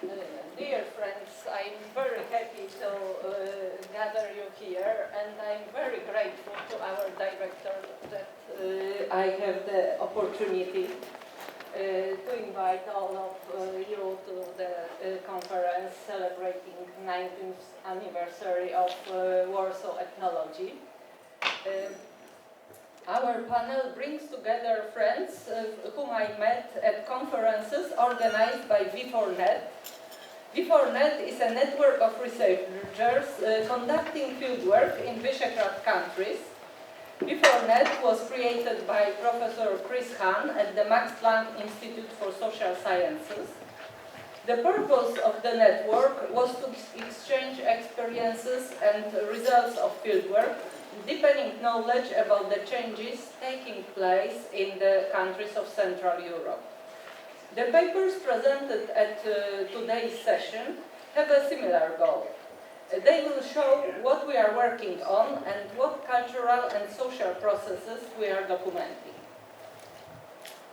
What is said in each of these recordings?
Dear friends, I'm very happy to gather you here, and I'm very grateful to our director that I have the opportunity to invite all of you to the conference celebrating 19th anniversary of Warsaw Ethnology. Our panel brings together friends whom I met at conferences organized by V4Net. V4Net is a network of researchers conducting fieldwork in Visegrad countries. V4Net was created by Professor Chris Hahn at the Max Planck Institute for Social Sciences. The purpose of the network was to exchange experiences and results of fieldwork, deepening knowledge about the changes taking place in the countries of Central Europe. The papers presented at today's session have a similar goal. They will show what we are working on and what cultural and social processes we are documenting.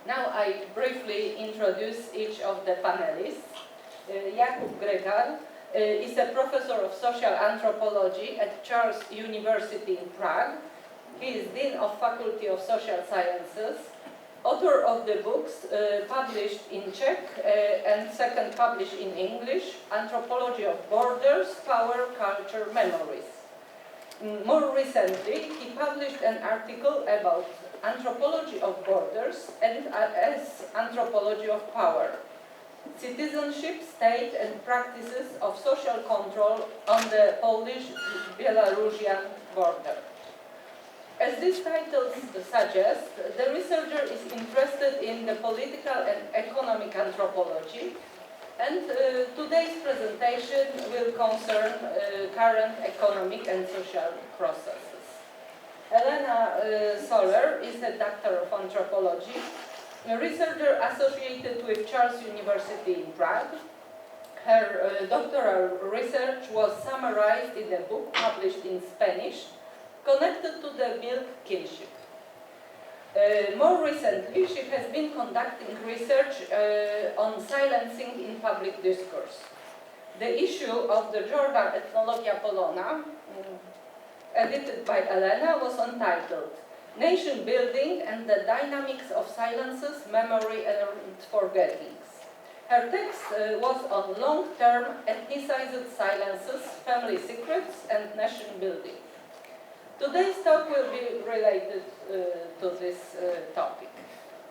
Now I briefly introduce each of the panelists. Jakub Grygar is a professor of social anthropology at Charles University in Prague. He is Dean of Faculty of Social Sciences, author of the books published in Czech and second published in English, Anthropology of Borders, Power, Culture, Memories. More recently, he published an article about anthropology of borders and as anthropology of power, citizenship, state and practices of social control on the Polish-Belarusian border. As these titles suggest, the researcher is interested in the political and economic anthropology, and today's presentation will concern current economic and social processes. Elena Soler is a doctor of anthropology, a researcher associated with Charles University in Prague. Her doctoral research was summarized in a book published in Spanish, connected to the milk kinship. More recently, she has been conducting research on silencing in public discourse. The issue of the journal Ethnologia Polona, edited by Elena, was entitled Nation Building and the Dynamics of Silences, Memory and Forgettings. Her text was on long-term ethnicized silences, family secrets, and nation building. Today's talk will be related to this topic.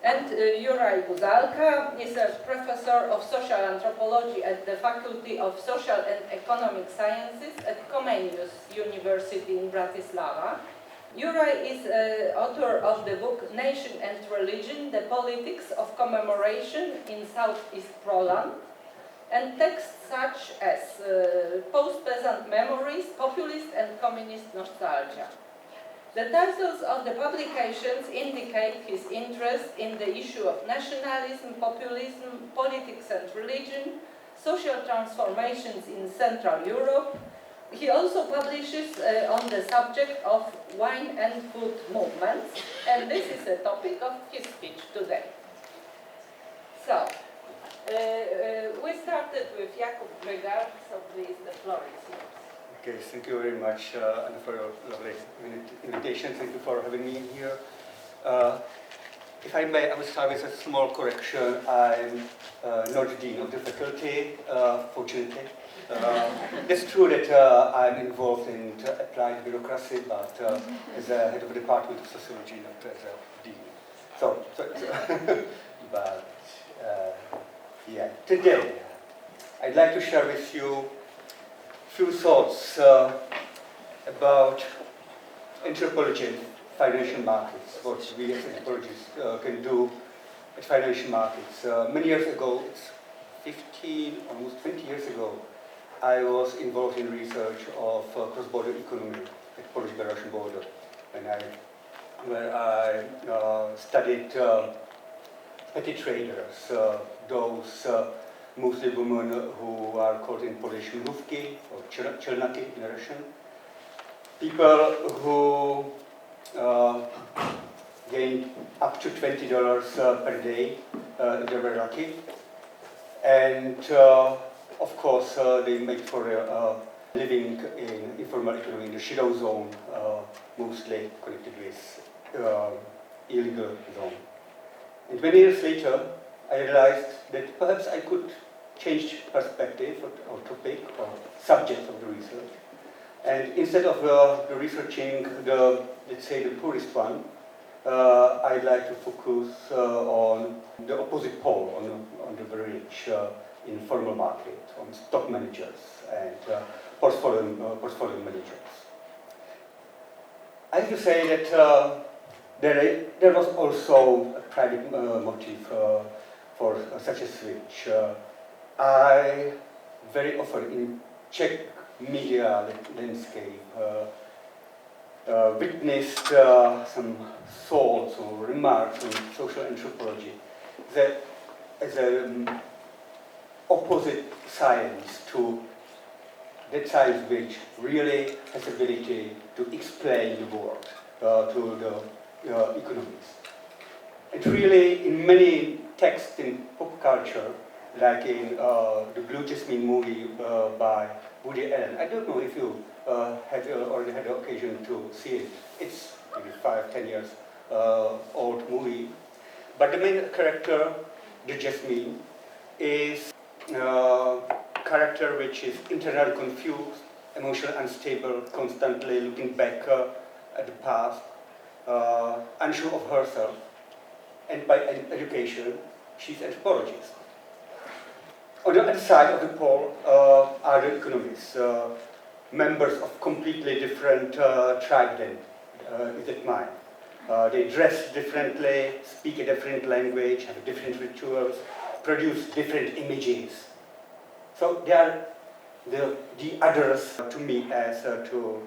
And Juraj Buzalka is a professor of social anthropology at the Faculty of Social and Economic Sciences at Komenského University in Bratislave. Juraj is author of the book Nation and Religion, the Politics of Commemoration in Southeast Poland, and texts such as Post-Peasant Memories, Populist and Communist Nostalgia. The titles of the publications indicate his interest in the issue of nationalism, populism, politics and religion, social transformations in Central Europe. He also publishes on the subject of wine and food movements, and this is the topic of his speech today. So, we started with Jakub Grygar, so please, the floor is yours. Okay, thank you very much and for your lovely invitation. Thank you for having me here. If I may, I will start with a small correction. I'm not dean of the faculty, fortunately. It's true that I'm involved in applied bureaucracy, but as a head of the department of sociology, not as a dean. So but yeah, today I'd like to share with you a few thoughts about anthropology and financial markets, what we as anthropologists can do at financial markets. Many years ago, it's 15, almost 20 years ago, I was involved in research of cross-border economy at Polish-Belarusian border, where I studied petty traders, those mostly women who are called in Polish mrówki or czelnaki in Russian, people who gained up to $20 per day if they were lucky, and of course, they make for living in informal economy in the shadow zone, mostly connected with illegal zone. And many years later, I realized that perhaps I could change perspective or topic or subject of the research. And instead of the researching the, let's say, the poorest one, I'd like to focus on the opposite pole, on the very rich informal market, on stock managers and portfolio managers. I have to say that there was also a private motive for such a switch. I very often in Czech media landscape witnessed some thoughts or remarks on social anthropology that as an opposite science to that science which really has ability to explain the world to the economists. And really in many texts in pop culture, like in the Blue Jasmine movie by Woody Allen. I don't know if you have already had the occasion to see it. It's maybe 5-10 years old movie. But the main character, the Jasmine, is a character which is internally confused, emotionally unstable, constantly looking back at the past, unsure of herself. And by education, she's an anthropologist. On the other side of the pole are the economists, members of completely different tribe than is it mine. They dress differently, speak a different language, have different rituals, produce different images. So they are the others to me as to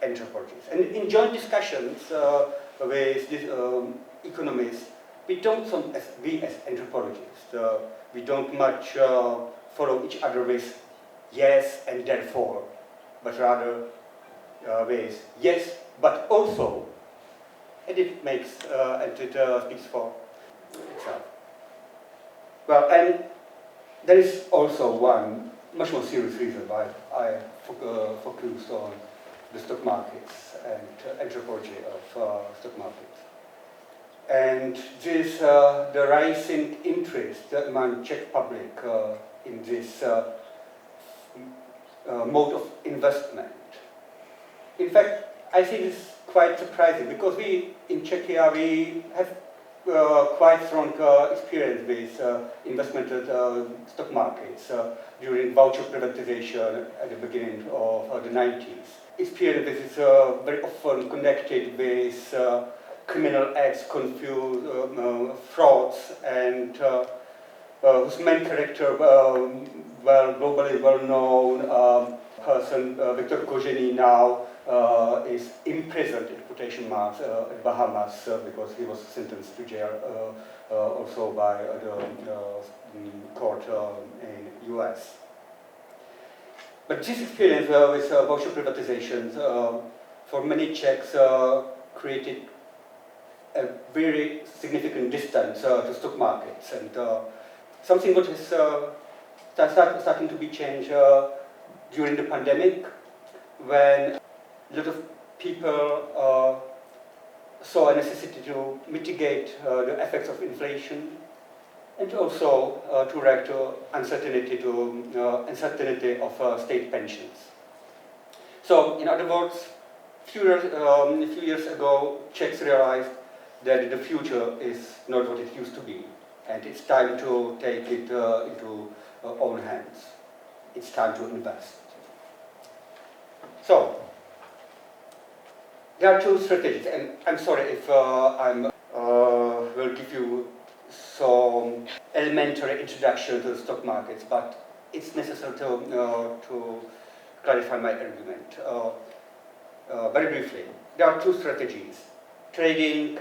anthropologists. And in joint discussions with these economists, we don't we as anthropologists, we don't much follow each other with yes and therefore, but rather with yes, but also, and it makes, and it speaks for itself. Well, and there is also one much more serious reason why I focused on the stock markets and anthropology of stock markets. And this, the rising interest among Czech public in this mode of investment. In fact, I think it's quite surprising because we in Czechia we have quite strong experience with investment at stock markets during voucher privatization at the beginning of the 90s. Experience is very often connected with criminal acts, frauds, and whose main character, globally well-known person, Viktor Kožený, now is imprisoned in quotation marks at Bahamas because he was sentenced to jail also by the court in US. But this experience with voucher privatizations for many Czechs created a very significant distance to stock markets, and something which is starting to be changed during the pandemic, when a lot of people saw a necessity to mitigate the effects of inflation, and also to react to uncertainty of state pensions. So, in other words, a few years ago, Czechs realized that the future is not what it used to be, and it's time to take it into own hands. It's time to invest. So, there are two strategies, and I'm sorry if I will give you some elementary introduction to the stock markets, but it's necessary to clarify my argument. Very briefly, there are two strategies: trading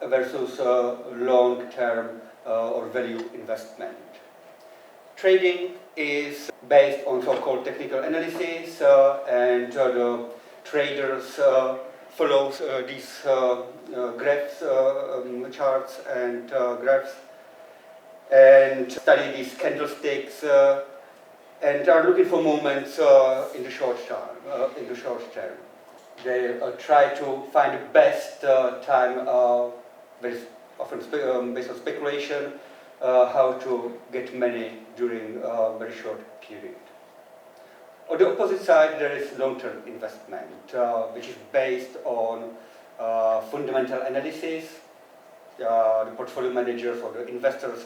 versus long-term or value investment. Trading is based on so-called technical analysis, and the traders follows these graphs, charts and graphs, and study these candlesticks and are looking for moments in the short term. They try to find the best time, very often based on speculation, how to get money during a very short period. On the opposite side, there is long-term investment, which is based on fundamental analysis. The portfolio managers or the investors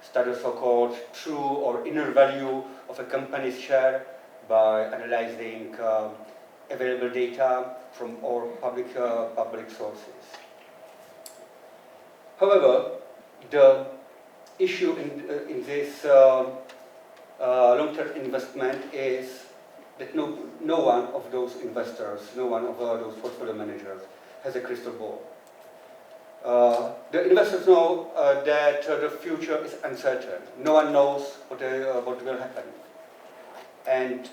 study so-called true or inner value of a company's share by analyzing available data from all public sources. However, the issue in this long-term investment is that no one of those investors, no one of those portfolio managers has a crystal ball. The investors know that the future is uncertain. No one knows what will happen. And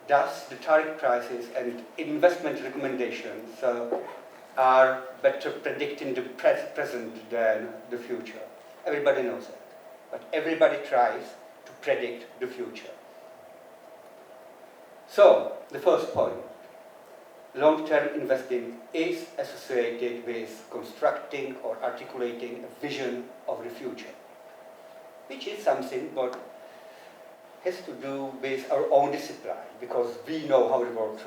thus, the tariff prices and investment recommendations are better predicting the present than the future. Everybody knows that. But everybody tries to predict the future. So, the first point. Long-term investing is associated with constructing or articulating a vision of the future, which is something what has to do with our own discipline, because we know how the world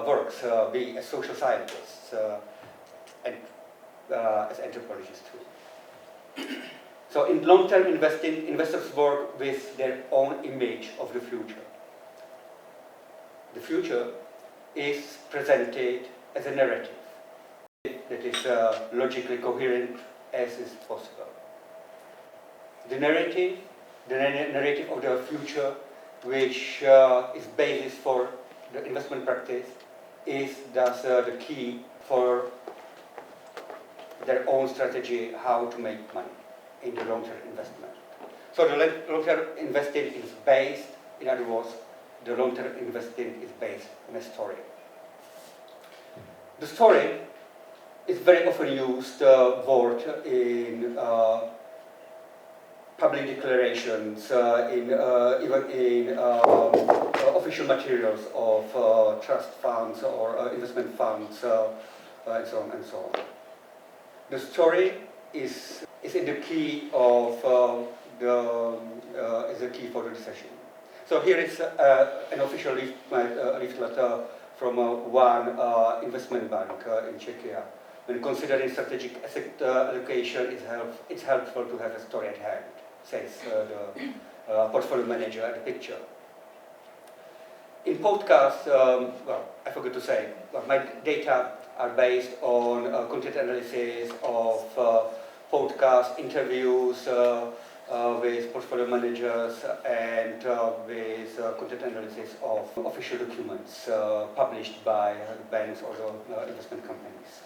works, we as social scientists and as anthropologists too. So in long-term investing, investors work with their own image of the future. The future is presented as a narrative that is logically coherent as is possible. The narrative of the future, which is basis for the investment practice, is thus the key for their own strategy how to make money in the long-term investment. So the long-term investing is based, in other words, the long-term investing is based on a story. The story is very often used word in public declarations, even in official materials of trust funds or investment funds, and so on and so on. The story is in the key of is the key for the decision. So here is an official leaflet from one investment bank in Czechia. When considering strategic asset allocation, it's helpful to have a story at hand, says the portfolio manager at the picture. In podcasts, well, I forgot to say, my data are based on content analysis of podcast interviews with portfolio managers and with content analysis of official documents published by banks or investment companies.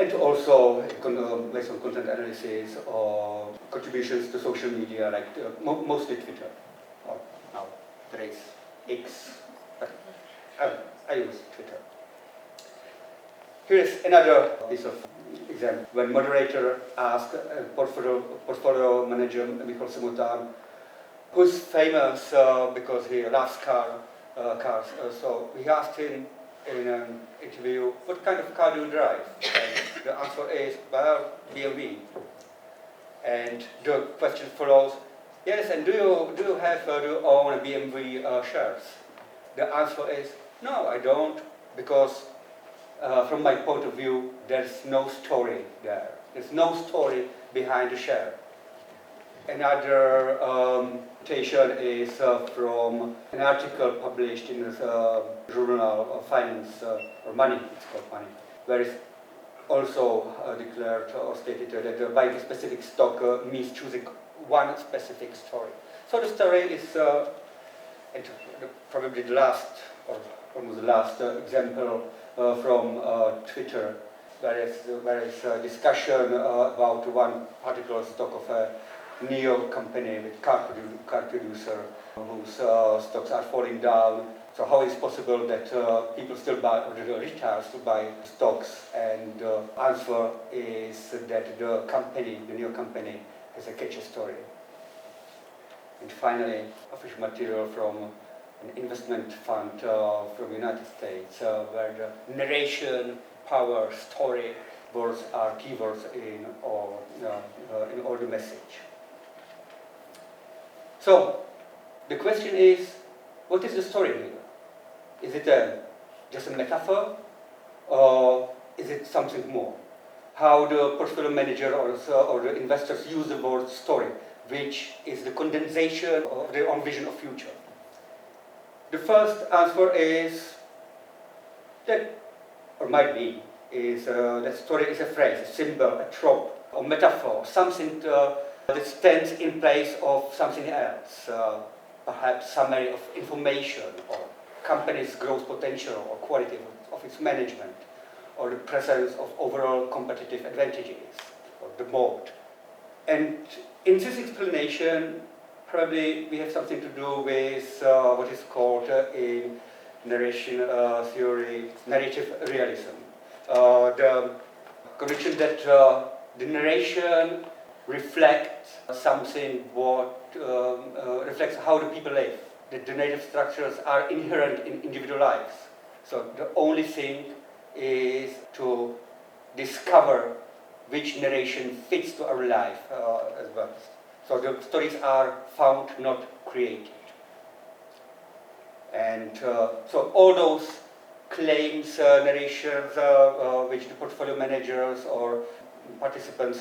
And also based on content analysis or contributions to social media, like mostly Twitter. Or now there is X, but I use Twitter. Here is another piece of example. When moderator asked portfolio manager Michal Samotan, who's famous because he loves cars, so he asked him in an interview, what kind of car do you drive? And the answer is, well, BMW. And the question follows, yes, and do you own BMW shares? The answer is, no, I don't, because from my point of view, there's no story there. There's no story behind the share. Another quotation is from an article published in the journal of Finance, or Money, it's called Money, where it's also declared or stated that buying a specific stock means choosing one specific story. So the story is, and probably the last, or almost the last example from Twitter, there is a discussion about one particular stock of a neo company with car producer whose stocks are falling down. So how is it possible that people still buy, or the retailers still buy stocks? And the answer is that the company, the neo company, has a catchy story. And finally, official material from an investment fund from the United States, where the narration, power, story words are keywords in all the message. So, the question is, what is the story here? Is it just a metaphor, or is it something more? How the portfolio manager or the investors use the word story, which is the condensation of their own vision of future. The first answer is that, or might be, is that story is a phrase, a symbol, a trope, or metaphor, something that stands in place of something else, perhaps summary of information, or company's growth potential, or quality of its management, or the presence of overall competitive advantages, or the mode. And in this explanation, probably we have something to do with what is called in narration theory, narrative realism. The conviction that the narration reflects something what reflects how the people live. That the narrative structures are inherent in individual lives. So the only thing is to discover which narration fits to our life as well. So the stories are found, not created. And so all those claims, narrations, which the portfolio managers or participants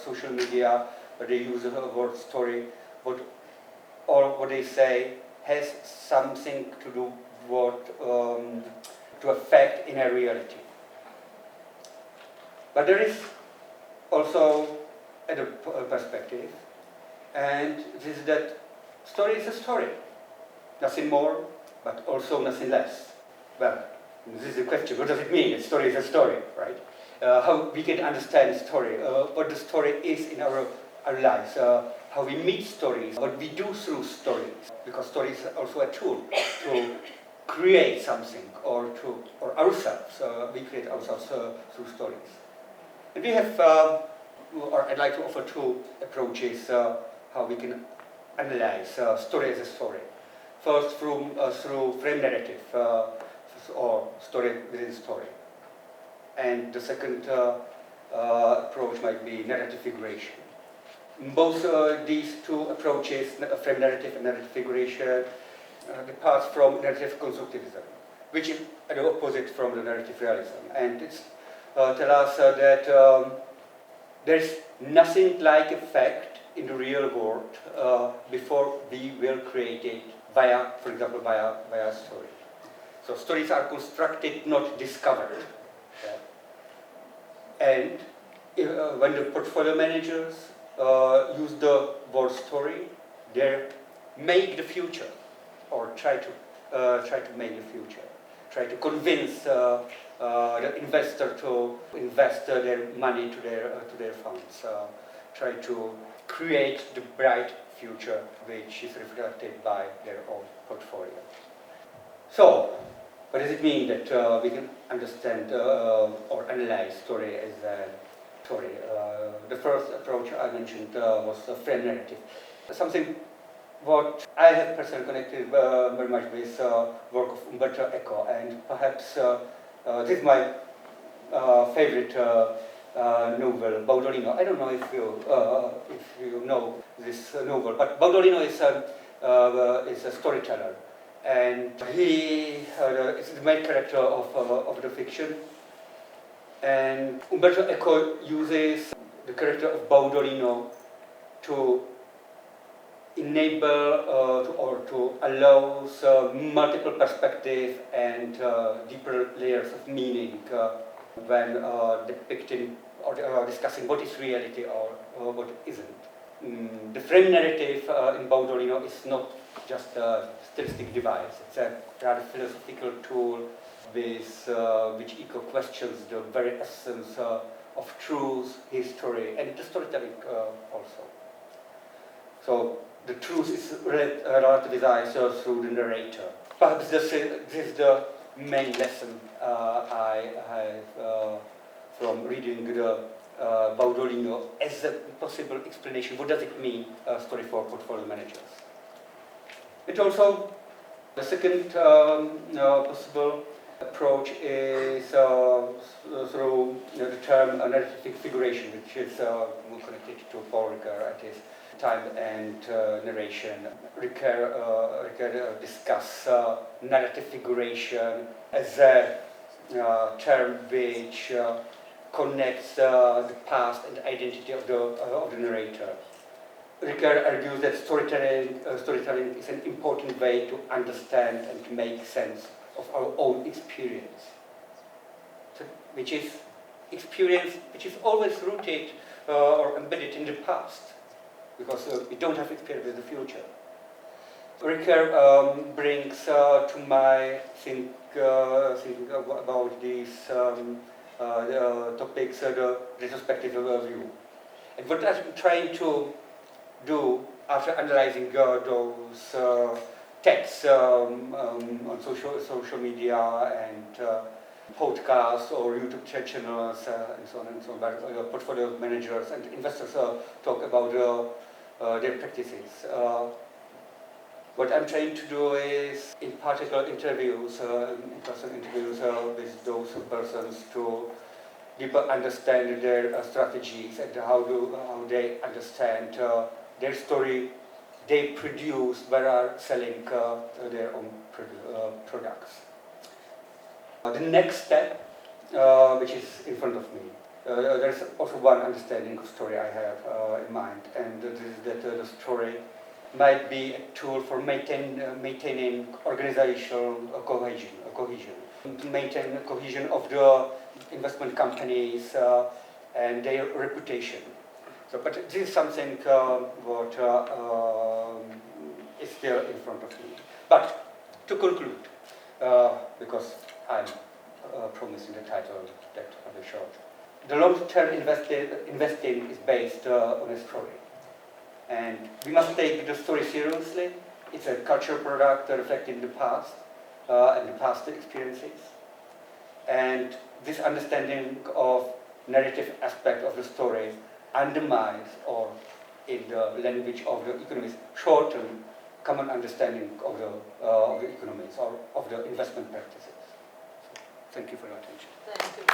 social media, where they use the word story, what they say has something to do what to affect inner reality. But there is also another perspective, and this is that story is a story, nothing more, but also nothing less. Well, this is the question: what does it mean? A story is a story, right? How we can understand story, what the story is in our lives, how we meet stories, what we do through stories, because story is also a tool to create something, or ourselves. We create ourselves through stories. And we have, or I'd like to offer two approaches how we can analyze story as a story. First, through frame narrative, or story within story. And the second approach might be narrative figuration. Both these two approaches, frame narrative and narrative figuration, depart from narrative constructivism, which is the opposite from the narrative realism. And it's tell us that there's nothing like a fact in the real world before we will create it via, for example, via a story. So stories are constructed, not discovered. And when the portfolio managers use the word story, they make the future, or try to make the future, try to convince the investor to invest their money to their funds, try to create the bright future which is reflected by their own portfolio. So, what does it mean that we can understand or analyze story as a story? The first approach I mentioned was a frame narrative. Something what I have personally connected very much with work of Umberto Eco, and perhaps this is my favorite novel, Baudolino. I don't know if you know this novel, but Baudolino is a storyteller, and he is the main character of the fiction. And Umberto Eco uses the character of Baudolino to enable or to allow multiple perspectives and deeper layers of meaning when depicting or discussing what is reality or what isn't. The frame narrative in Baudolino is not just a stylistic device, it's a rather philosophical tool with which Eco questions the very essence of truth, history, and the storytelling also. So the truth is relativized through the narrator. Perhaps this is the main lesson I have from reading the Baudolino as a possible explanation. What does it mean, story for portfolio managers? It also, the second possible approach is through the term narrative figuration, which is more connected to Paul Grygar and his time and narration. Grygar discuss narrative figuration as a term which connects the past and identity of the narrator. Grygar argues that storytelling is an important way to understand and to make sense of our own experience, so, which is experience which is always rooted or embedded in the past, because we don't have experience with the future. Grygar brings to my thinking about these topics the retrospective view. And what I'm trying to do after analyzing those texts on social media and podcasts or YouTube channels and so on and so on, where portfolio managers and investors talk about their practices. What I'm trying to do is, in particular interviews, in-person interviews with those persons, to deeper understand their strategies and how they understand their story they produce while are selling their own products. The next step, which is in front of me, there's also one understanding of story I have in mind, and this is that the story might be a tool for maintaining organizational cohesion, to maintain cohesion of the investment companies and their reputation. So, but this is something what is still in front of me. But to conclude, because I'm promising the title that I'll be short, the long-term investing is based on a story. And we must take the story seriously. It's a cultural product reflecting the past and the past experiences. And this understanding of narrative aspect of the story undermines, or in the language of the economists, shorten common understanding of the economics or of the investment practices. So, thank you for your attention. Thank you.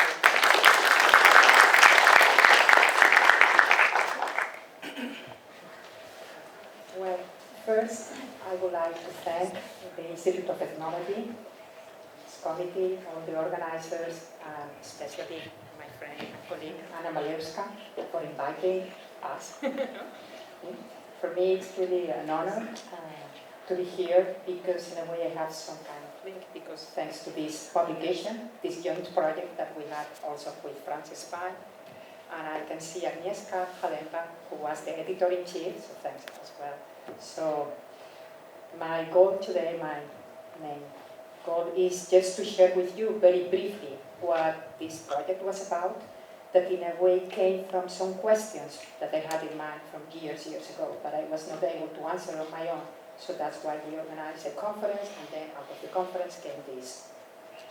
Well, first, I would like to thank the Institute of Ethnology, its committee, all the organizers, and especially my friend and colleague, Anna Malewska, for inviting us. For me, it's really an honor to be here, because in a way I have some kind of link, because thanks to this publication, this joint project that we had also with Francis Pine, and I can see Agnieszka Halemba, who was the editor-in-chief, so thanks as well. So my goal today, my main goal, is just to share with you very briefly what this project was about, that in a way came from some questions that I had in mind from years ago, that I was not able to answer on my own. So that's why we organized a conference, and then out of the conference came this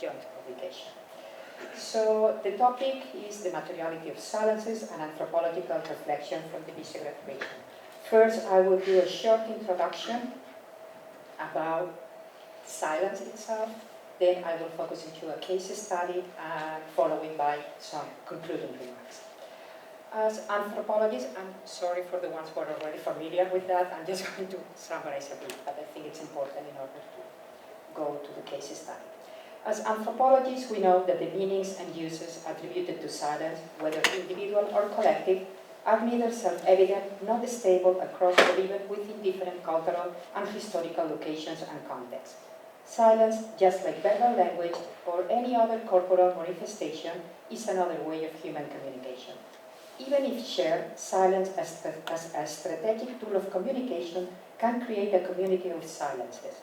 joint publication. So the topic is the materiality of silences and anthropological reflection from the Visegrad region. First, I will do a short introduction about silence itself. Then I will focus into a case study, followed by some concluding remarks. As anthropologists, I'm sorry for the ones who are already familiar with that, I'm just going to summarize a bit, but I think it's important in order to go to the case study. As anthropologists, we know that the meanings and uses attributed to silence, whether individual or collective, are neither self-evident nor stable across or even within different cultural and historical locations and contexts. Silence, just like verbal language or any other corporal manifestation, is another way of human communication. Even if shared, silence as a strategic tool of communication can create a community of silences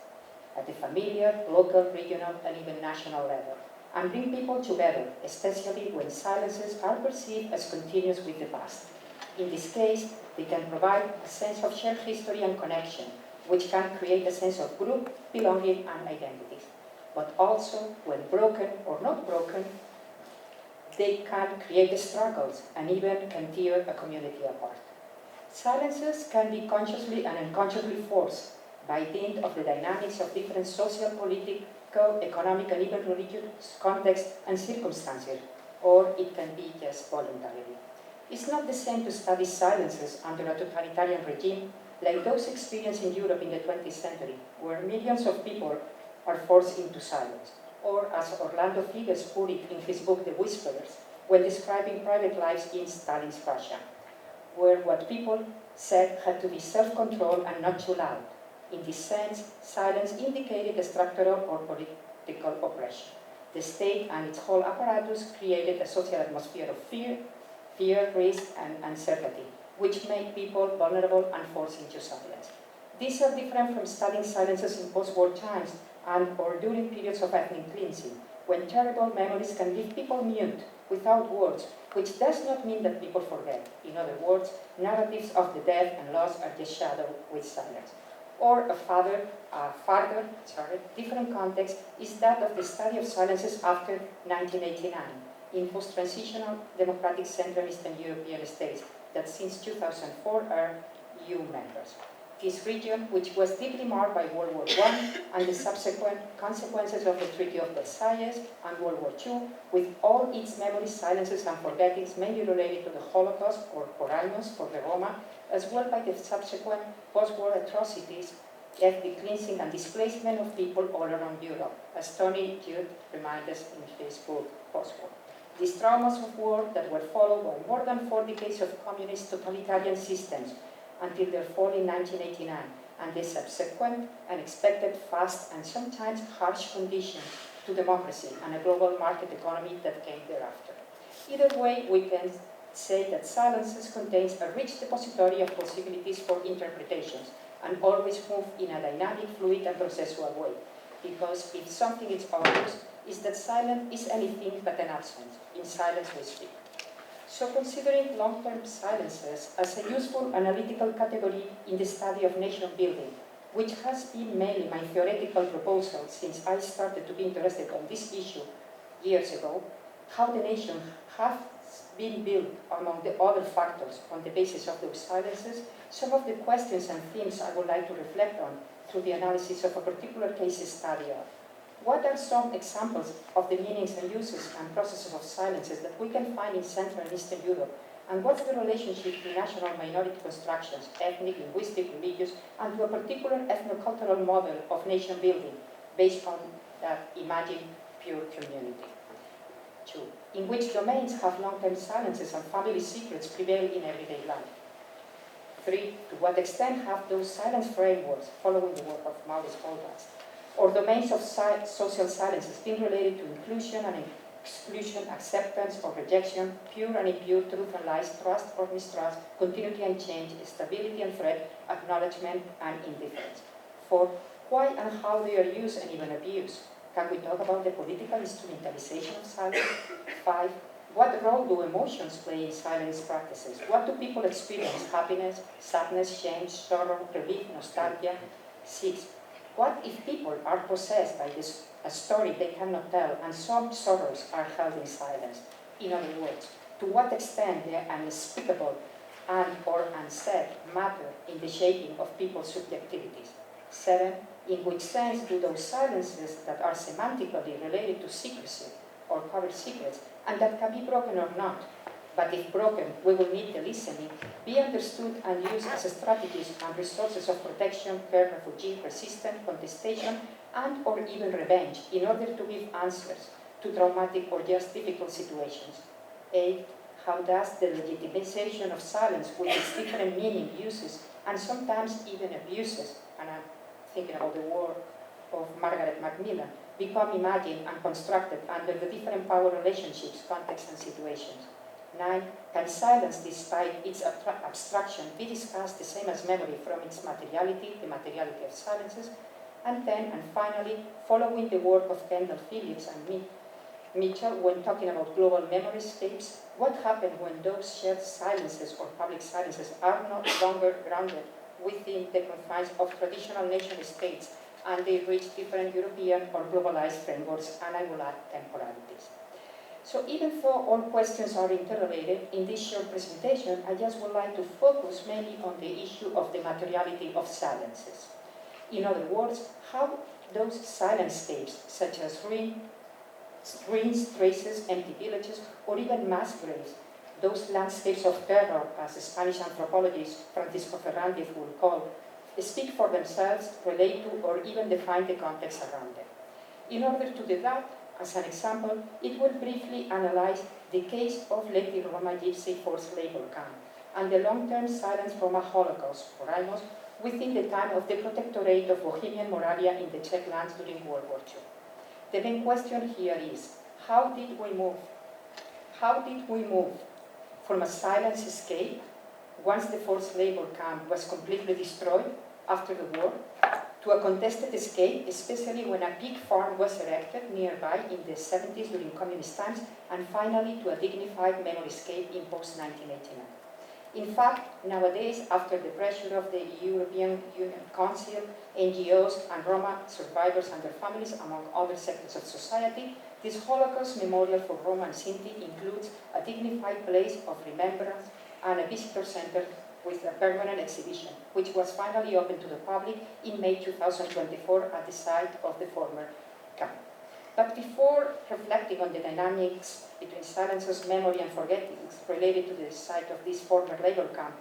at the familiar, local, regional, and even national level, and bring people together, especially when silences are perceived as continuous with the past. In this case, they can provide a sense of shared history and connection, which can create a sense of group, belonging, and identity. But also, when broken or not broken, they can create struggles and even can tear a community apart. Silences can be consciously and unconsciously forced, by dint of the dynamics of different social, political, economic, and even religious contexts and circumstances, or it can be just voluntarily. It's not the same to study silences under a totalitarian regime like those experienced in Europe in the 20th century, where millions of people are forced into silence, or as Orlando Figes put it in his book The Whisperers, when describing private lives in Stalin's Russia, where what people said had to be self-controlled and not too loud. In this sense, silence indicated a structural or political oppression. The state and its whole apparatus created a social atmosphere of fear, risk, and uncertainty, which made people vulnerable and forced into silence. These are different from studying silences in post-war times and or during periods of ethnic cleansing, when terrible memories can leave people mute, without words, which does not mean that people forget. In other words, narratives of the death and loss are just shadowed with silence. Or a further different context is that of the study of silences after 1989 in post-transitional democratic Central and Eastern European states that since 2004 are EU members. This region, which was deeply marked by World War I and the subsequent consequences of the Treaty of Versailles and World War II, with all its memories, silences, and forgettings mainly related to the Holocaust or Porajmos for the Roma, as well by the subsequent post-war atrocities, ethnic cleansing, and displacement of people all around Europe, as Tony Judd reminds us in his book, Post-War. These traumas of war that were followed by more than 4 decades of communist totalitarian systems until their fall in 1989, and the subsequent unexpected, fast, and sometimes harsh conditions to democracy and a global market economy that came thereafter. Either way, we can say that silences contains a rich depository of possibilities for interpretations, and always move in a dynamic, fluid, and processual way. Because if something is obvious, is that silence is anything but an absence. In silence we speak. So considering long-term silences as a useful analytical category in the study of nation building, which has been mainly my theoretical proposal since I started to be interested on this issue years ago, how the nation has been built among the other factors on the basis of those silences, some of the questions and themes I would like to reflect on through the analysis of a particular case study of what are some examples of the meanings and uses and processes of silences that we can find in Central and Eastern Europe, and what's the relationship to national minority constructions, ethnic, linguistic, religious, and to a particular ethnocultural model of nation building based on that imagined pure community. 2. In which domains have long-term silences and family secrets prevail in everyday life? 3. To what extent have those silence frameworks, following the work of Maurice Holbach, or domains of social silences been related to inclusion and exclusion, acceptance or rejection, pure and impure, truth and lies, trust or mistrust, continuity and change, stability and threat, acknowledgement and indifference? 4. Why and how they are used and even abused? Can we talk about the political instrumentalization of silence? 5. What role do emotions play in silence practices? What do people experience? Happiness, sadness, shame, sorrow, relief, nostalgia? 6. What if people are possessed by a story they cannot tell, and some sorrows are held in silence? In other words, to what extent the unspeakable and or unsaid matter in the shaping of people's subjectivities? 7. In which sense do those silences that are semantically related to secrecy or covered secrets, and that can be broken or not, but if broken, we will need the listening, be understood and used as strategies and resources of protection, care, refugee, resistance, contestation, and or even revenge in order to give answers to traumatic or just difficult situations? 8. How does the legitimization of silence with its different meaning, uses, and sometimes even abuses, and I'm thinking about the work of Margaret Macmillan, become imagined and constructed under the different power relationships, contexts, and situations? 9. Can silence, despite its abstraction, be discussed the same as memory from its materiality, the materiality of silences? And 10, and finally, following the work of Kendall Phillips and Mitchell when talking about global memoryscapes, what happens when those shared silences or public silences are no longer grounded within the confines of traditional nation-states and they reach different European or globalized frameworks, and I will add temporalities. So even though all questions are interrelated, in this short presentation, I just would like to focus mainly on the issue of the materiality of silences. In other words, how those silencescapes, such as ruins, traces, empty villages, or even mass graves, those landscapes of terror, as the Spanish anthropologist Francisco Fernández would call, speak for themselves, relate to, or even define the context around them. In order to do that, as an example, it will briefly analyze the case of Leti Roma Gypsy forced labor camp and the long-term silence Roma Holocaust, or AIMOS, within the time of the Protectorate of Bohemian Moravia in the Czech lands during World War II. The main question here is, how did we move from a silence escape once the forced labor camp was completely destroyed after the war, to a contested escape, especially when a pig farm was erected nearby in the 70s during communist times, and finally to a dignified memory escape in post-1989. In fact, nowadays, after the pressure of the European Union Council, NGOs, and Roma survivors and their families, among other sectors of society, this Holocaust memorial for Roma and Sinti includes a dignified place of remembrance and a visitor center with a permanent exhibition, which was finally opened to the public in May 2024 at the site of the former camp. But before reflecting on the dynamics between silences, memory, and forgettings related to the site of this former labor camp,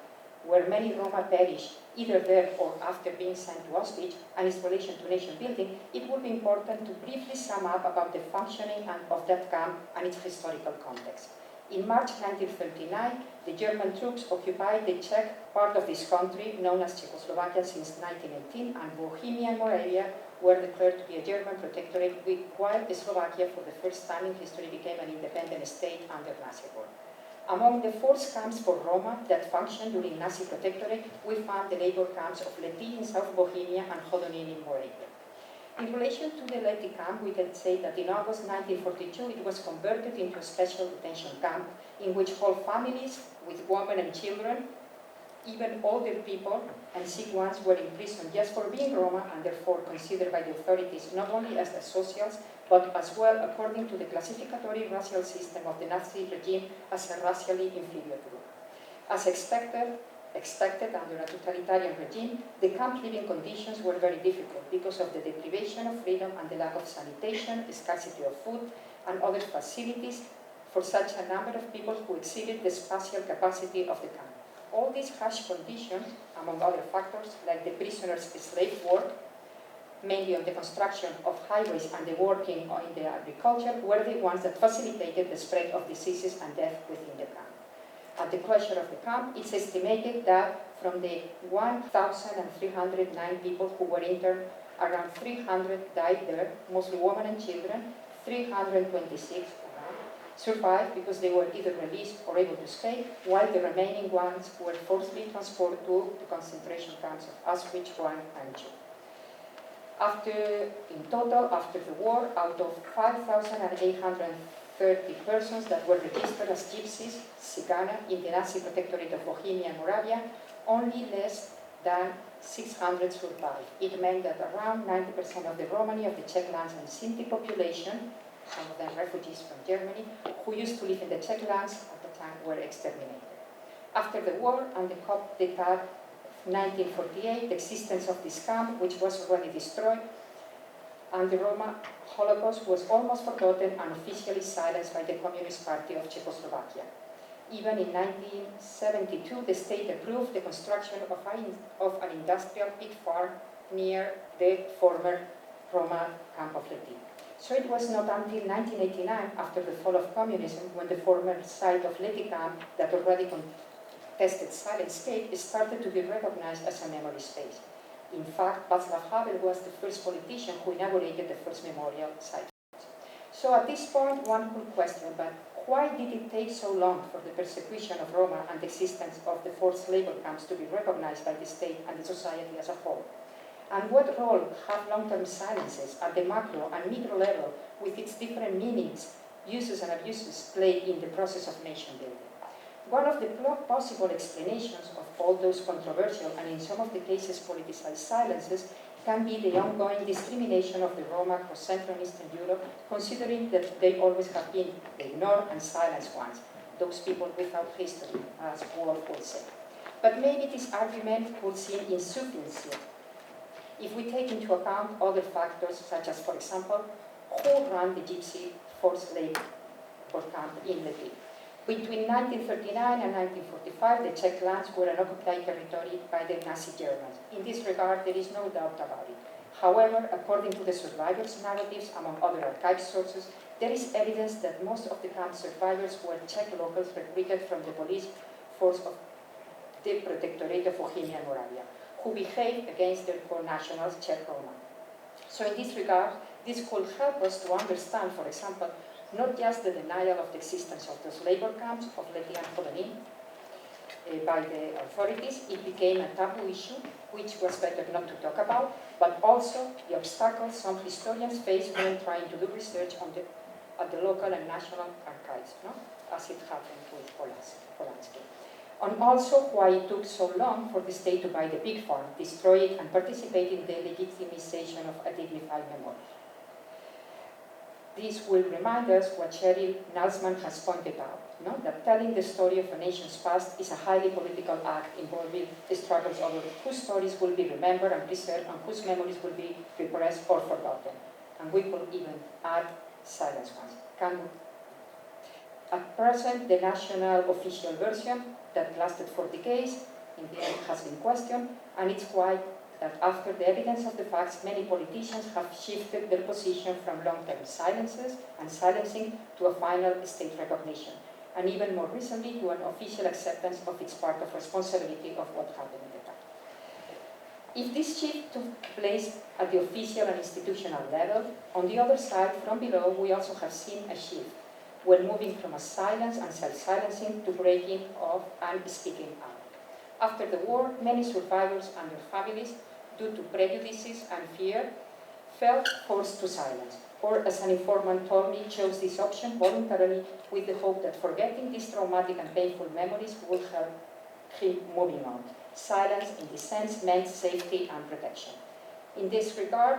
where many Roma perished either there or after being sent to Auschwitz, and its relation to nation building, it would be important to briefly sum up about the functioning of that camp and its historical context. In March 1939, the German troops occupied the Czech part of this country, known as Czechoslovakia since 1918, and Bohemia and Moravia were declared to be a German protectorate, while Slovakia, for the first time in history, became an independent state under Nazi rule. Among the forced camps for Roma that functioned during Nazi protectorate, we found the labor camps of Lety in South Bohemia and Hodonín in Moravia. In relation to the Lety camp, we can say that in August 1942 it was converted into a special detention camp in which whole families with women and children, even older people and sick ones, were imprisoned just for being Roma and therefore considered by the authorities not only as asocials but as well, according to the classificatory racial system of the Nazi regime, as a racially inferior group. As expected under a totalitarian regime, the camp living conditions were very difficult because of the deprivation of freedom and the lack of sanitation, scarcity of food, and other facilities for such a number of people who exceeded the spatial capacity of the camp. All these harsh conditions, among other factors, like the prisoners' slave work, mainly on the construction of highways and the working in the agriculture, were the ones that facilitated the spread of diseases and death within the camp. At the closure of the camp, it's estimated that from the 1,309 people who were interned, around 300 died there, mostly women and children. 326 survived because they were either released or able to escape, while the remaining ones were forcibly transported to the concentration camps of Auschwitz I and II. In total, after the war, out of 5,830 persons that were registered as gypsies, Cigana, in the Nazi protectorate of Bohemia and Moravia, only less than 600 survived. It meant that around 90% of the Romani of the Czech lands and Sinti population, some of them refugees from Germany, who used to live in the Czech lands at the time, were exterminated. After the war and the coup d'etat of 1948, the existence of this camp, which was already destroyed, and the Roma Holocaust was almost forgotten and officially silenced by the Communist Party of Czechoslovakia. Even in 1972, the state approved the construction of an industrial pig farm near the former Roma camp of Lety. So it was not until 1989, after the fall of communism, when the former site of Lety camp, that already contested silence-scape, started to be recognized as a memory space. In fact, Václav Havel was the first politician who inaugurated the first memorial site. So at this point, one could question, but why did it take so long for the persecution of Roma and the existence of the forced labor camps to be recognized by the state and the society as a whole? And what role have long-term silences at the macro and micro level, with its different meanings, uses and abuses, played in the process of nation building? One of the possible explanations of all those controversial and in some of the cases politicized silences can be the ongoing discrimination of the Roma across Central and Eastern Europe, considering that they always have been the ignored and silenced ones, those people without history, as Wolf would say. But maybe this argument would seem insufficient if we take into account other factors such as, for example, who ran the Gypsy forced labor camp in Lviv. Between 1939 and 1945, the Czech lands were an occupied territory by the Nazi Germans. In this regard, there is no doubt about it. However, according to the survivors' narratives, among other archive sources, there is evidence that most of the camp survivors were Czech locals recruited from the police force of the Protectorate of Bohemia and Moravia, who behaved against their co-nationals, Czech Roma. So in this regard, this could help us to understand, for example, not just the denial of the existence of those labor camps of Lety and Hodonín by the authorities, it became a taboo issue, which was better not to talk about, but also the obstacles some historians face when trying to do research on at the local and national archives, no? As it happened with Polanski. And also why it took so long for the state to buy the pig farm, destroy it, and participate in the legitimization of a dignified memory. This will remind us what Cheryl Nalsman has pointed out, no? That telling the story of a nation's past is a highly political act involving the struggles over whose stories will be remembered and preserved and whose memories will be repressed or forgotten. And we could even add silence ones. At present, the national official version that lasted for decades in the end has been questioned, and it's quite that after the evidence of the facts, many politicians have shifted their position from long-term silences and silencing to a final state recognition, and even more recently to an official acceptance of its part of responsibility of what happened in the time. If this shift took place at the official and institutional level, on the other side, from below, we also have seen a shift when moving from a silence and self-silencing to breaking off and speaking out. After the war, many survivors and their families, due to prejudices and fear, felt forced to silence, or as an informant told me, chose this option voluntarily with the hope that forgetting these traumatic and painful memories would help him moving on. Silence, in this sense, meant safety and protection. In this regard,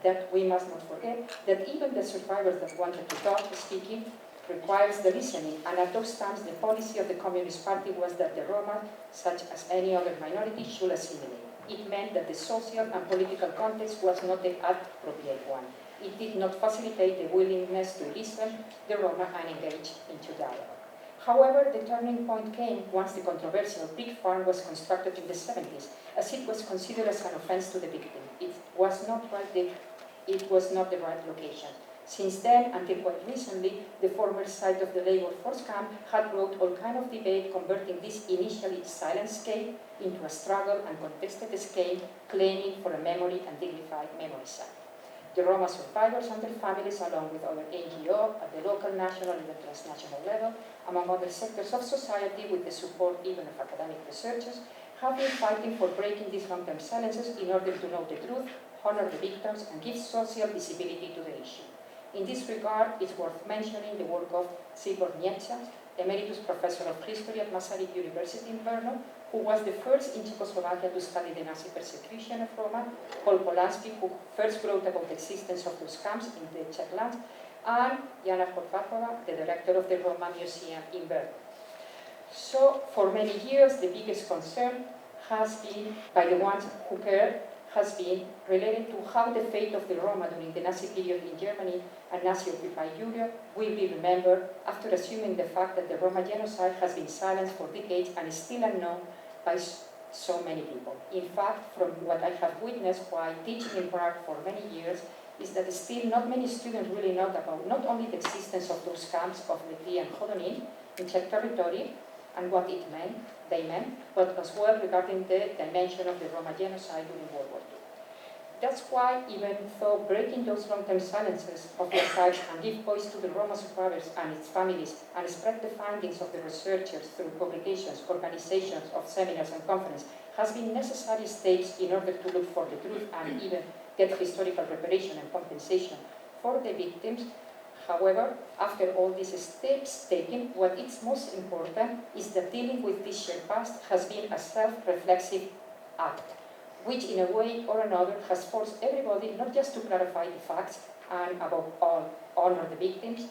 that we must not forget that even the survivors that wanted to talk, speaking, requires the listening, and at those times the policy of the Communist Party was that the Roma, such as any other minority, should assimilate. It meant that the social and political context was not the appropriate one. It did not facilitate the willingness to listen the Roma and engage into dialogue. However, the turning point came once the controversial pig farm was constructed in the 70s, as it was considered as an offense to the victim. It was not the right location. Since then, until quite recently, the former site of the labor force camp had brought all kind of debate, converting this initially silent escape into a struggle and contested escape, claiming for a memory and dignified memory site. The Roma survivors and their families, along with other NGOs at the local, national, and transnational level, among other sectors of society, with the support even of academic researchers, have been fighting for breaking these long-term silences in order to know the truth, honor the victims, and give social visibility to the issue. In this regard, it's worth mentioning the work of Zibor Nietzsche, Emeritus Professor of History at Masaryk University in Brno, who was the first in Czechoslovakia to study the Nazi persecution of Roma, Paul Polanski, who first wrote about the existence of those camps in the Czech lands, and Jana Horvátová, the director of the Roma Museum in Brno. So, for many years, the biggest concern has been, by the ones who care, has been related to how the fate of the Roma during the Nazi period in Germany and Nazi-occupied Europe will be remembered, after assuming the fact that the Roma genocide has been silenced for decades and is still unknown by so many people. In fact, from what I have witnessed while teaching in Prague for many years, is that still not many students really know about not only the existence of those camps of Lety and Hodonín in Czech territory and what they meant, but as well regarding the dimension of the Roma genocide during World War II. That's why, even though breaking those long-term silences of the archives and give voice to the Roma survivors and its families and spread the findings of the researchers through publications, organizations of seminars and conferences has been necessary steps in order to look for the truth and even get historical reparation and compensation for the victims. However, after all these steps taken, what is most important is that dealing with this shared past has been a self-reflexive act, which in a way or another has forced everybody not just to clarify the facts and above all honor the victims,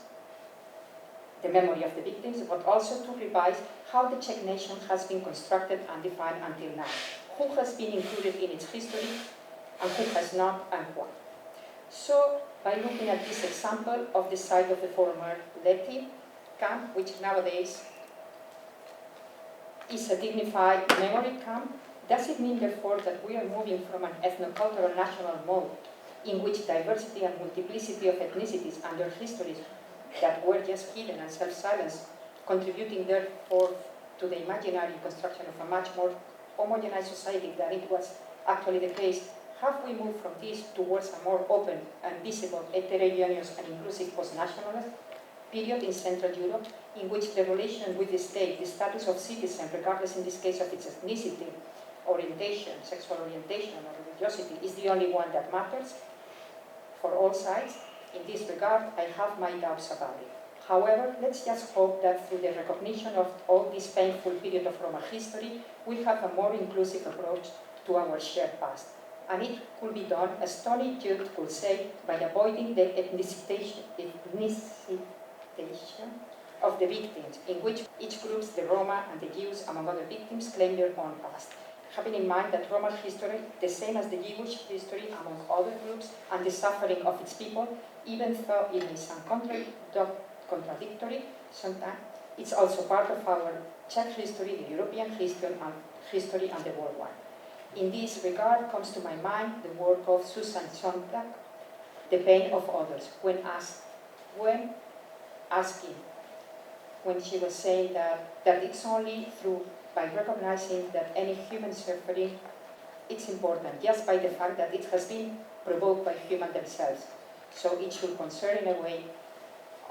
the memory of the victims, but also to revise how the Czech nation has been constructed and defined until now, who has been included in its history, and who has not, and why. So, by looking at this example of the site of the former Leti camp, which nowadays is a dignified memory camp, does it mean, therefore, that we are moving from an ethnocultural national mode in which diversity and multiplicity of ethnicities and their histories that were just hidden and self-silenced, contributing, therefore, to the imaginary construction of a much more homogenized society than it was actually the case? Have we moved from this towards a more open and visible, heterogeneous and inclusive post-nationalist period in Central Europe, in which the relation with the state, the status of citizen, regardless in this case of its ethnicity, orientation, sexual orientation, or religiosity, is the only one that matters for all sides? In this regard, I have my doubts about it. However, let's just hope that through the recognition of all this painful period of Roma history, we have a more inclusive approach to our shared past. And it could be done, as Tony Judd could say, by avoiding the ethnicization of the victims, in which each groups, the Roma and the Jews, among other victims, claim their own past. Having in mind that Roma history, the same as the Jewish history among other groups, and the suffering of its people, even though it may sound contradictory sometimes, it's also part of our Czech history, the European history, and the world one. In this regard comes to my mind the work of Susan Sontag, The Pain of Others, when she was saying that it's only by recognizing that any human suffering, it's important, just by the fact that it has been provoked by humans themselves. So it should concern, in a way,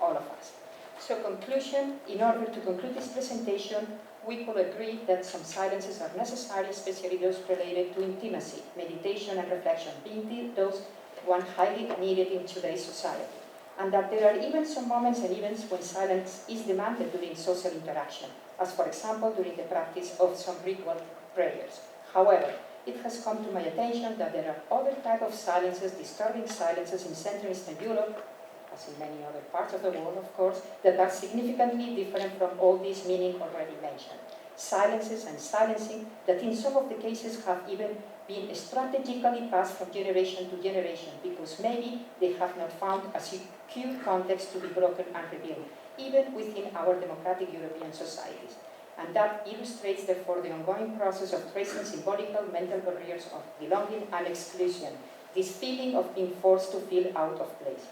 all of us. So conclusion, in order to conclude this presentation, we could agree that some silences are necessary, especially those related to intimacy, meditation and reflection, being those one highly needed in today's society. And that there are even some moments and events when silence is demanded during social interaction, as for example during the practice of some ritual prayers. However, it has come to my attention that there are other types of silences, disturbing silences in Central and Eastern Europe, as in many other parts of the world, of course, that are significantly different from all these meaning already mentioned. Silences and silencing that in some of the cases have even been strategically passed from generation to generation because maybe they have not found a secure context to be broken and revealed, even within our democratic European societies. And that illustrates, therefore, the ongoing process of tracing symbolical mental barriers of belonging and exclusion, this feeling of being forced to feel out of place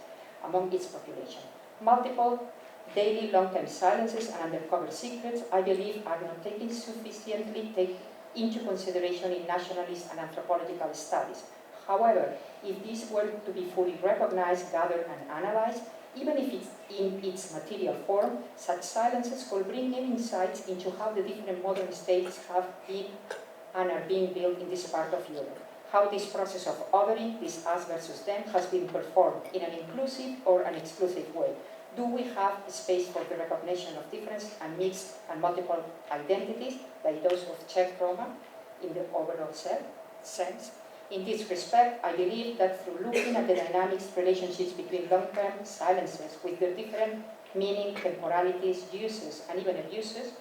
among its population. Multiple daily long-term silences and undercover secrets, I believe, are not taken sufficiently into consideration in nationalist and anthropological studies. However, if these were to be fully recognized, gathered, and analyzed, even if it's in its material form, such silences could bring new insights into how the different modern states have been and are being built in this part of Europe. How this process of othering, this us versus them, has been performed in an inclusive or an exclusive way. Do we have space for the recognition of difference and mixed and multiple identities, like those of Czech Roma, in the overall sense? In this respect, I believe that through looking at the dynamics relationships between long-term silences with their different meaning, temporalities, uses, and even abuses,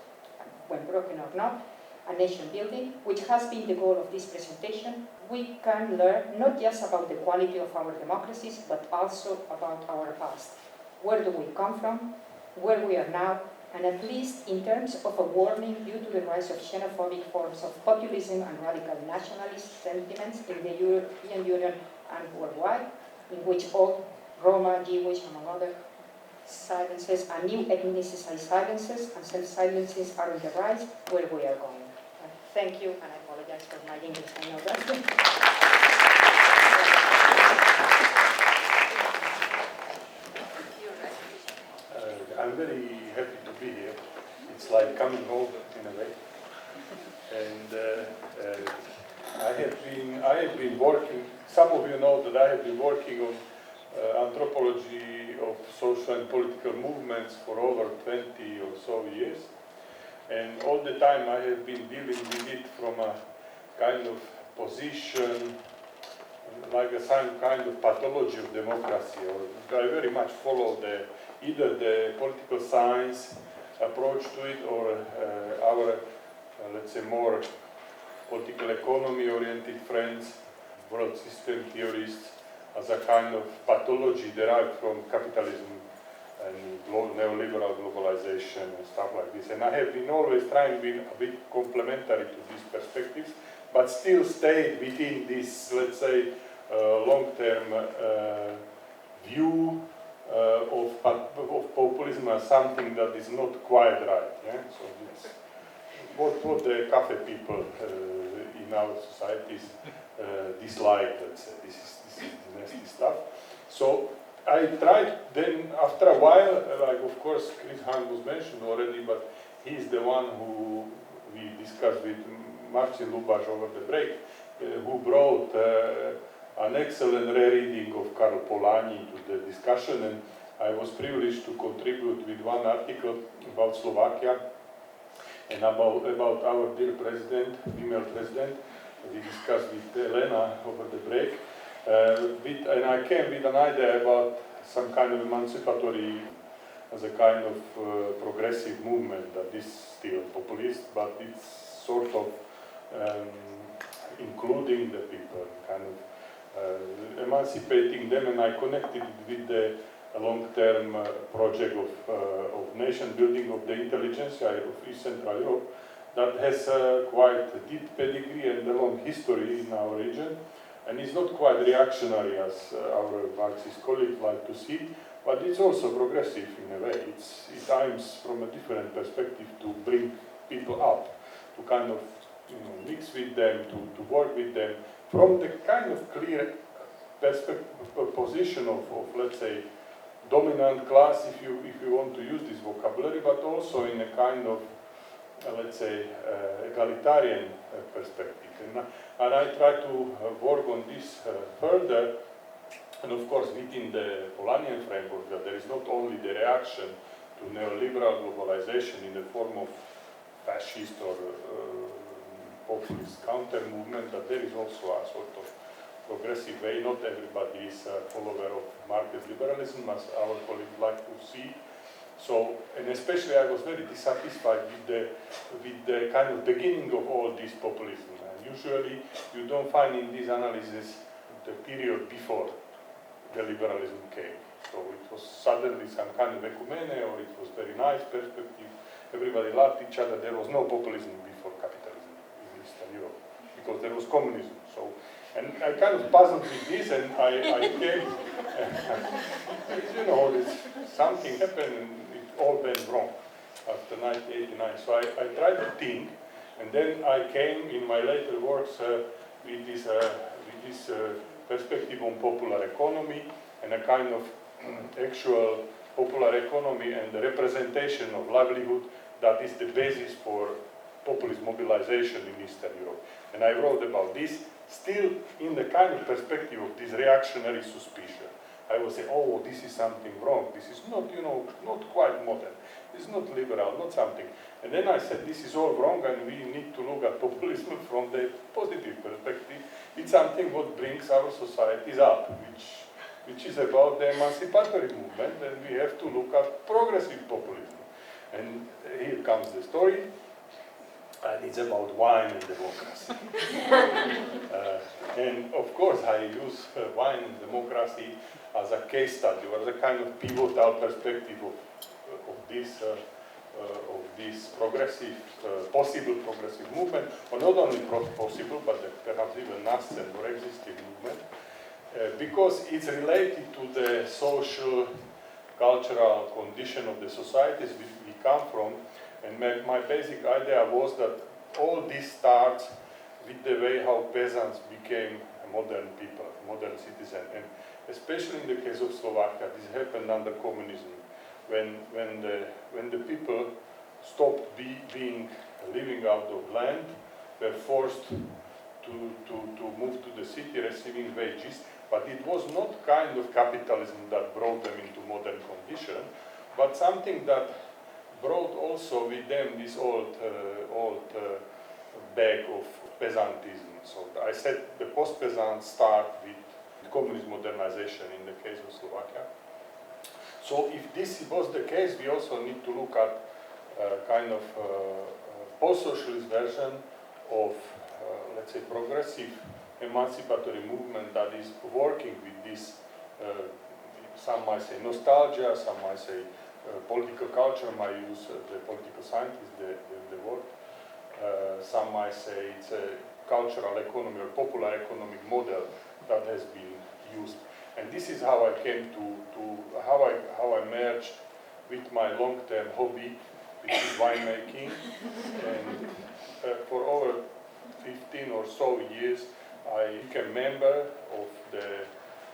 when broken or not, and nation building, which has been the goal of this presentation, we can learn not just about the quality of our democracies, but also about our past. Where do we come from, where we are now, and at least in terms of a warning due to the rise of xenophobic forms of populism and radical nationalist sentiments in the European Union and worldwide, in which all Roma, Jewish, among other silences, and new ethnicized silences and self-silences are on the rise, where we are going. Thank you, and I apologize for my English, I know that. I'm very happy to be here. It's like coming home in a way. And I have been working, some of you know that I have been working on anthropology of social and political movements for over 20 or so years. And all the time I have been dealing with it from a kind of position, like some kind of pathology of democracy. Or I very much follow either the political science approach to it or our, let's say, more political economy-oriented friends. world system theorists as a kind of pathology derived from capitalism and neoliberal globalization and stuff like this. And I have been always trying to be a bit complementary to these perspectives, but still stayed within this, let's say, long-term view of populism as something that is not quite right. Yeah? So it's what the cafe people in our societies dislike, let's say. This is nasty stuff. So I tried then, after a while, like of course Chris Hahn was mentioned already, but he's the one who we discussed with Marcin Lubaš over the break, who brought an excellent rereading of Karl Polanyi to the discussion, and I was privileged to contribute with one article about Slovakia and about our dear president, female president. We discussed with Elena over the break. And I came with an idea about some kind of emancipatory as a kind of progressive movement that is still populist, but it's sort of including the people, kind of emancipating them, and I connected it with the long-term project of nation building of the intelligentsia of East Central Europe that has quite a deep pedigree and a long history in our region. And it's not quite reactionary as our Marxist colleagues like to see, but it's also progressive in a way. It aims from a different perspective to bring people up, to kind of mix with them, to work with them, from the kind of clear position of let's say, dominant class, if you want to use this vocabulary, but also in a kind of, let's say, egalitarian perspective. And I try to work on this further, and of course within the Polanyian framework, that there is not only the reaction to neoliberal globalization in the form of fascist or populist counter-movement, but there is also a sort of progressive way. Not everybody is a follower of market liberalism, as our colleagues like to see. So, and especially I was very dissatisfied with the kind of beginning of all this populism. And usually you don't find in these analyses the period before the liberalism came. So it was suddenly some kind of ecumene, or it was very nice perspective. Everybody loved each other. There was no populism before capitalism in Eastern Europe, because there was communism. So, and I kind of puzzled with this, and I came, you know, something happened, and it all went wrong after 1989. So I tried to think, and then I came in my later works with this perspective on popular economy, and a kind of actual popular economy and the representation of livelihood that is the basis for populist mobilization in Eastern Europe. And I wrote about this, still in the kind of perspective of this reactionary suspicion. I would say, oh, this is something wrong. This is not, you know, not quite modern. It's not liberal, not something. And then I said, this is all wrong, and we need to look at populism from the positive perspective. It's something what brings our societies up, which is about the emancipatory movement, and we have to look at progressive populism. And here comes the story. And it's about wine and democracy. And of course I use wine and democracy as a case study, or as a kind of pivotal perspective of this progressive, possible progressive movement, or not only possible, but perhaps even nascent or existing movement, because it's related to the social, cultural condition of the societies we come from. And my basic idea was that all this starts with the way how peasants became modern people, modern citizens, and especially in the case of Slovakia, this happened under communism, when the people stopped living out of land, were forced to move to the city, receiving wages, but it was not kind of capitalism that brought them into modern condition, but something that brought also with them this old bag of peasantism. So I said the post-peasants start with communist modernization in the case of Slovakia. So if this was the case, we also need to look at kind of post-socialist version of, let's say, progressive emancipatory movement that is working with this, some might say nostalgia, some might say political culture, might use the political scientist, the word. Some might say it's a cultural economy or popular economic model that has been used. And this is how I came to how I merged with my long-term hobby, which is winemaking. And for over 15 or so years, I became a member of the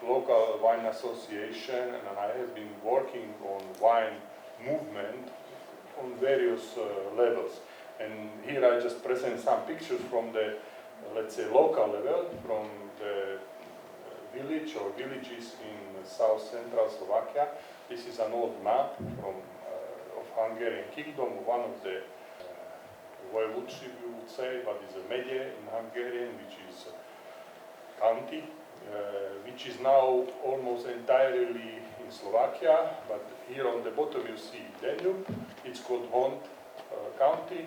local wine association, and I have been working on wine movement on various levels. And here I just present some pictures from the, let's say, local level, from the village or villages in south-central Slovakia. This is an old map from of Hungarian kingdom, one of the voivodeship, you would say, but it's a medie in Hungarian, which is a county, which is now almost entirely in Slovakia, but here on the bottom you see Danube. It's called Hont County.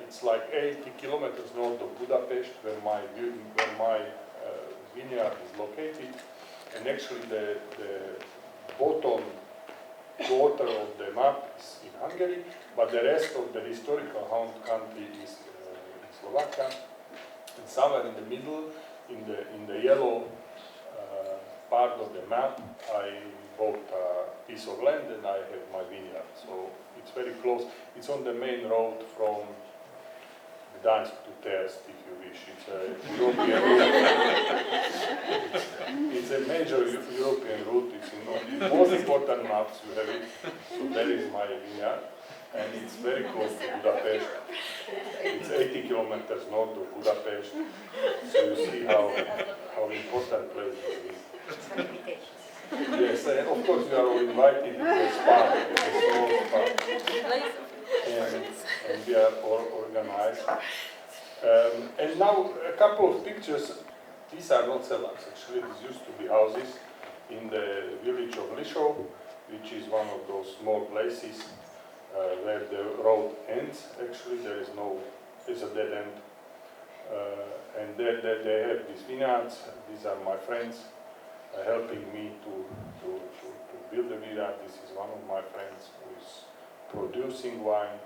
It's like 80 kilometers north of Budapest, where my vineyard is located. And actually the bottom quarter of the map is in Hungary, but the rest of the historical Hont country is in Slovakia. And somewhere in the middle, in the yellow part of the map, I bought a piece of land and I have my vineyard. So it's very close. It's on the main road from Gdańsk to Terst, if you wish. It's a European route. It's a major European route. It's in the most important maps you have it. So there is my vineyard. And it's very close to Budapest. It's 80 kilometers north of Budapest. So you see how important place it is. Yes, and of course you are all invited to the spa, the small spa. And we are all organized. And now a couple of pictures. These are not cellars, actually. These used to be houses in the village of Lišov, which is one of those small places where the road ends. Actually, there's a dead end. And they have these vineyards. These are my friends helping me to build the vineyard. This is one of my friends who is producing wine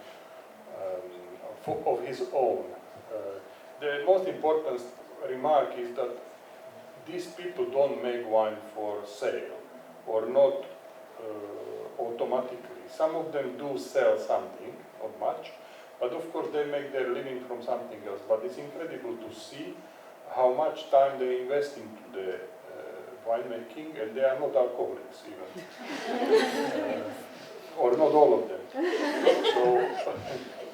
of his own. The most important remark is that these people don't make wine for sale or not automatically. Some of them do sell something, not much, but of course they make their living from something else. But it's incredible to see how much time they invest into the winemaking, and they are not alcoholics even, or not all of them. So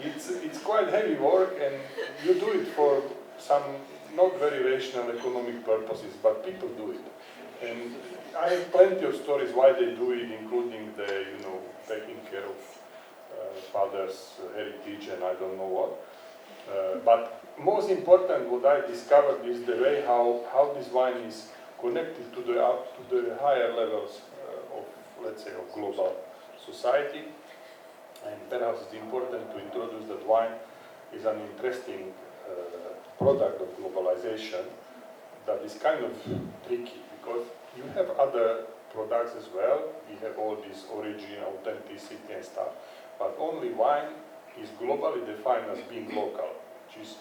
it's quite heavy work, and you do it for some not very rational economic purposes, but people do it. And I have plenty of stories why they do it, including the, taking care of father's heritage and I don't know what. But most important, what I discovered is the way how this wine is connected to the higher levels of, let's say, of global society. And perhaps it's important to introduce that wine is an interesting product of globalization that is kind of tricky, because you have other products as well. We have all this origin, authenticity and stuff, but only wine is globally defined as being local, which is,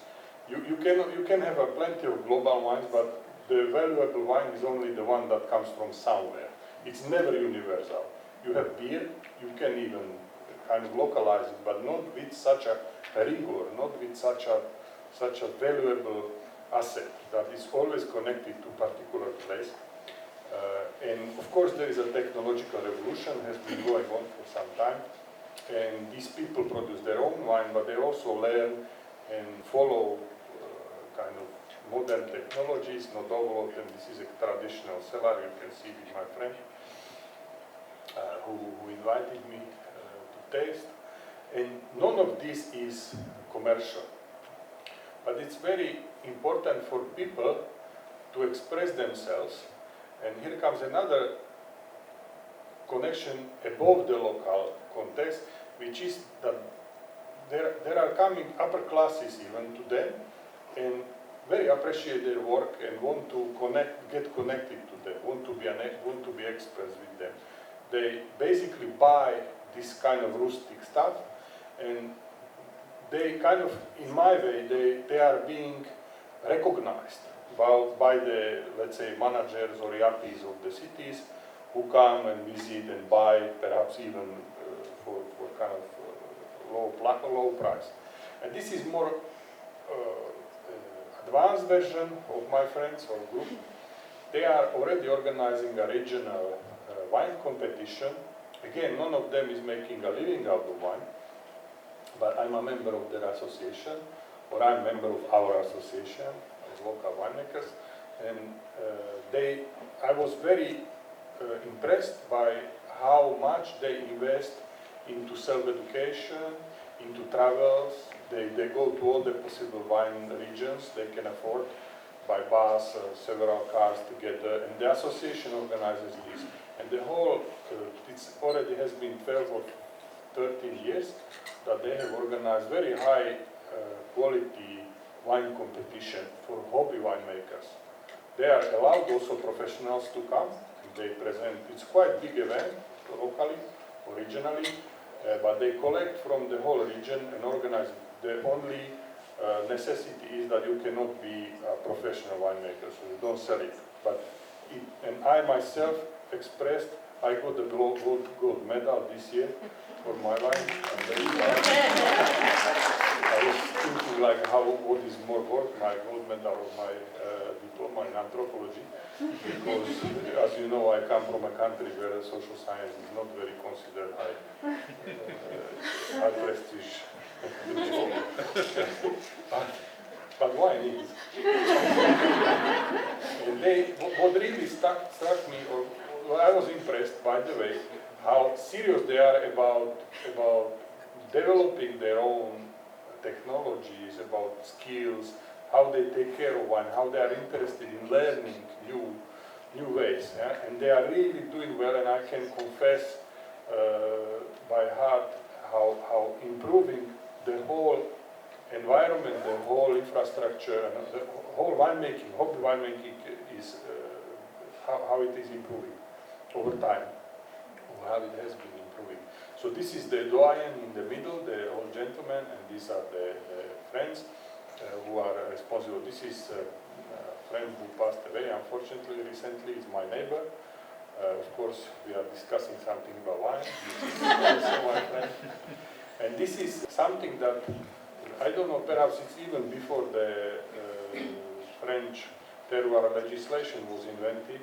you can have plenty of global wines, but the valuable wine is only the one that comes from somewhere. It's never universal. You have beer, you can even kind of localize it, but not with such a rigor, not with such a valuable asset that is always connected to a particular place. And of course there is a technological revolution, has been going on for some time, and these people produce their own wine, but they also learn and follow kind of modern technologies. Not all of them. This is a traditional cellar, you can see with my friend who invited me to taste. And none of this is commercial. But it's very important for people to express themselves. And here comes another connection above the local context, which is that there are coming upper classes even to them, and very appreciate their work and want to get connected to them, want to be experts with them. They basically buy this kind of rustic stuff, and they kind of, in my way, they are being recognized by the, let's say, managers or yappies of the cities who come and visit and buy, perhaps even for kind of low price. And this is more advanced version of my friends or group. They are already organizing a regional wine competition. Again, none of them is making a living out of wine, but I'm a member of their association, or I'm a member of our association as local winemakers. And I was very impressed by how much they invest into self-education, into travels. They go to all the possible wine regions they can afford by bus, several cars together, and the association organizes this. And the whole, it already has been 12 or 13 years that they have organized very high quality wine competition for hobby winemakers. They are allowed also professionals to come. They present, it's quite a big event locally or regionally, but they collect from the whole region and organize it. The only necessity is that you cannot be a professional winemaker, so you don't sell it. But and I myself expressed, I got the gold medal this year for my wine. I was thinking like what is more worth, my gold medal or my diploma in anthropology, because as you know I come from a country where social science is not very considered high prestige. but wine is. And what really struck me, or I was impressed, by the way, how serious they are about developing their own technologies, about skills, how they take care of wine, how they are interested in learning new ways. Yeah? And they are really doing well, and I can confess by heart how improving the whole environment, the whole infrastructure, and the whole winemaking, hobby winemaking is how it is improving over time, or how it has been improving. So this is the doyen in the middle, the old gentleman, and these are the friends who are responsible. This is a friend who passed away, unfortunately, recently, is my neighbor. Of course, we are discussing something about wine. This is also my friend. And this is something that, I don't know, perhaps it's even before the French terroir legislation was invented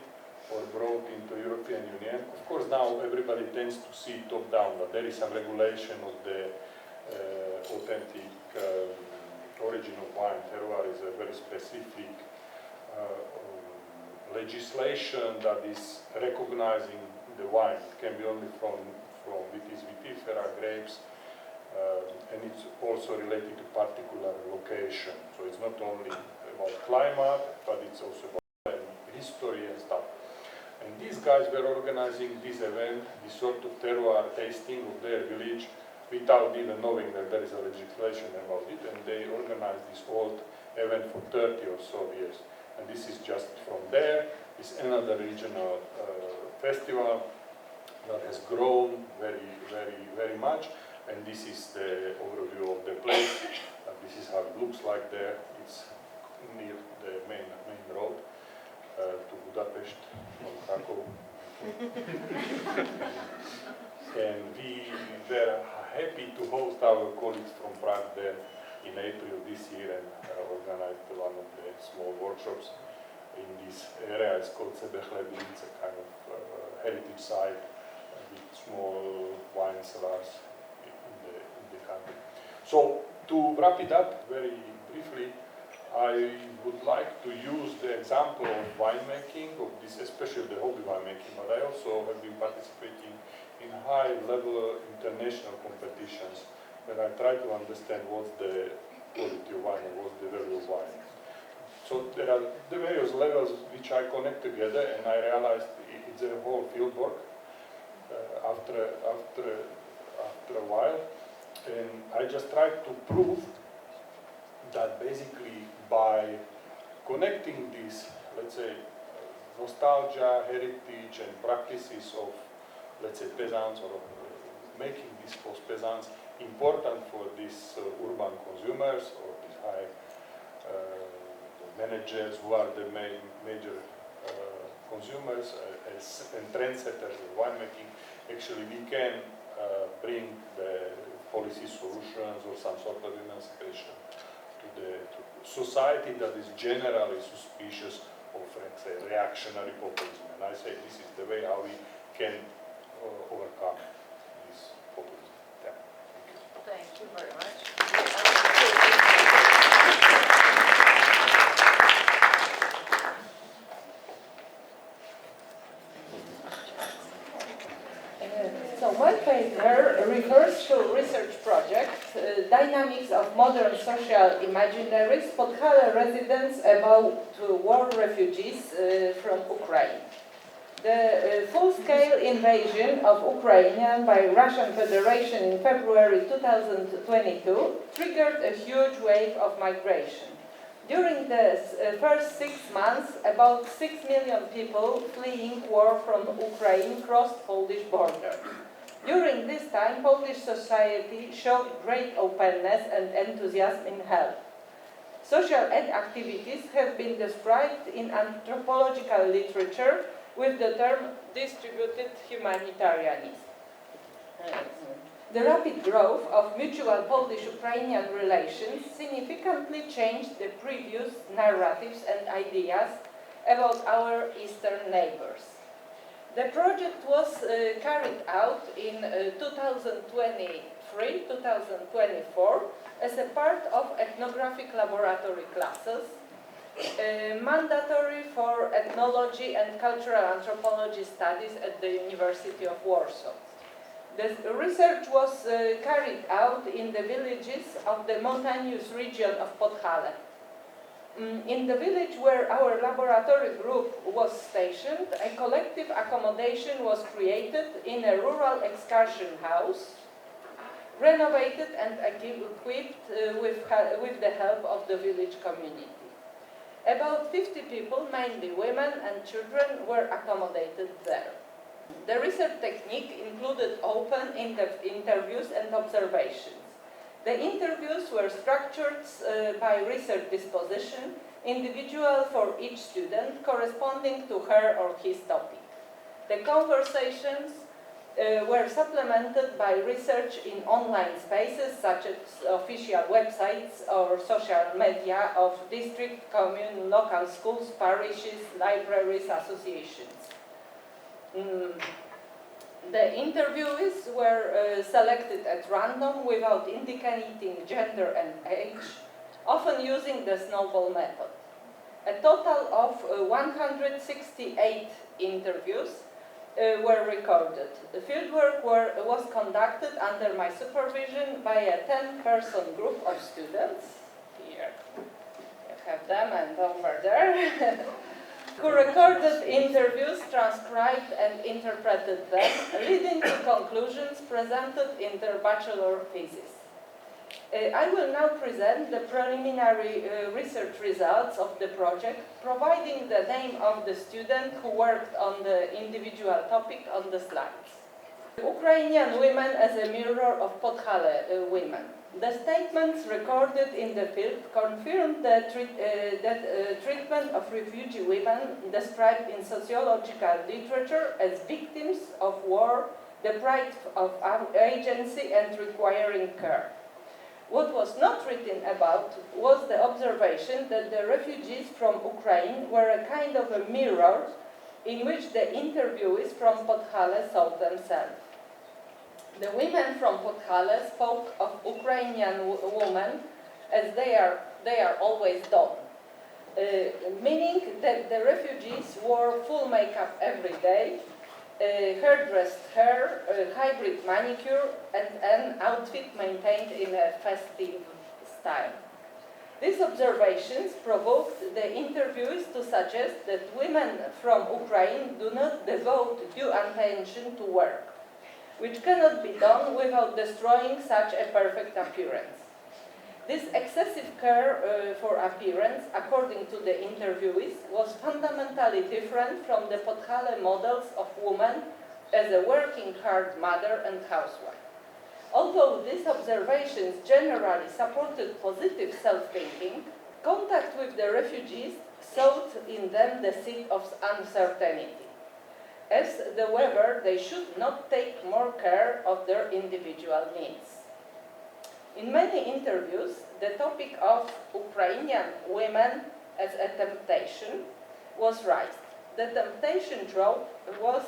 or brought into European Union. Of course, now everybody tends to see top-down, but there is some regulation of the authentic origin of wine. Terroir is a very specific legislation that is recognizing the wine. It can be only from vitis vitifera, grapes, and it's also related to particular location. So it's not only about climate, but it's also about history and stuff. And these guys were organizing this event, this sort of terroir tasting of their village, without even knowing that there is a legislation about it, and they organized this old event for 30 or so years. And this is just from there. It's another regional festival that has grown very much. And this is the overview of the place. This is how it looks like there. It's near the main road to Budapest from Krakow. And we were happy to host our colleagues from Prague there in April this year and organized one of the small workshops in this area. It's called Sebechlebin. It's a kind of heritage site with small wine cellars in the country. So to wrap it up very briefly, I would like to use the example of winemaking, of this, especially the hobby winemaking, but I also have been participating in high-level international competitions where I try to understand what's the quality of wine and what's the value of wine. So there are the various levels which I connect together, and I realized it's a whole field work after a while. And I just tried to prove that basically by connecting these, let's say, nostalgia, heritage, and practices of, let's say, peasants, or making these post-peasants important for these urban consumers or these high managers who are the major consumers and trendsetters in winemaking. Actually, we can bring the policy solutions or some sort of emancipation to society that is generally suspicious of, let's say, reactionary populism. And I say this is the way how we can overcome this populism. Yeah. Thank you very much. So my paper refers to research project, Dynamics of Modern Social Imaginaries, Podhale residents about war refugees from Ukraine. The full-scale invasion of Ukraine by Russian Federation in February 2022 triggered a huge wave of migration. During the first 6 months, about 6 million people fleeing war from Ukraine crossed Polish border. During this time, Polish society showed great openness and enthusiasm in help. Social activities have been described in anthropological literature with the term distributed humanitarianism. The rapid growth of mutual Polish-Ukrainian relations significantly changed the previous narratives and ideas about our eastern neighbors. The project was carried out in 2023-2024 as a part of ethnographic laboratory classes, mandatory for ethnology and cultural anthropology studies at the University of Warsaw. The research was carried out in the villages of the mountainous region of Podhale. In the village where our laboratory group was stationed, a collective accommodation was created in a rural excursion house, renovated and equipped with the help of the village community. About 50 people, mainly women and children, were accommodated there. The research technique included open interviews and observations. The interviews were structured by research disposition, individual for each student, corresponding to her or his topic. The conversations were supplemented by research in online spaces such as official websites or social media of district, commune, local schools, parishes, libraries, associations. The interviewees were selected at random without indicating gender and age, often using the snowball method. A total of 168 interviews were recorded. The fieldwork was conducted under my supervision by a 10-person group of students. Here, you have them and over there. Who recorded interviews, transcribed and interpreted them, leading to conclusions presented in their bachelor thesis. I will now present the preliminary research results of the project, providing the name of the student who worked on the individual topic on the slides. Ukrainian women as a mirror of Podhale women. The statements recorded in the field confirmed that treatment of refugee women described in sociological literature as victims of war, deprived of agency and requiring care. What was not written about was the observation that the refugees from Ukraine were a kind of a mirror in which the interviewees from Podhale saw themselves. The women from Podhale spoke of Ukrainian women as they are always done, meaning that the refugees wore full makeup every day, hairdressed hair, hybrid manicure, and an outfit maintained in a festive style. These observations provoked the interviewees to suggest that women from Ukraine do not devote due attention to work, which cannot be done without destroying such a perfect appearance. This excessive care for appearance, according to the interviewees, was fundamentally different from the Podhale models of woman as a working hard mother and housewife. Although these observations generally supported positive self-thinking, contact with the refugees sought in them the seed of uncertainty. As the weather, they should not take more care of their individual needs. In many interviews, the topic of Ukrainian women as a temptation was raised. The temptation trope was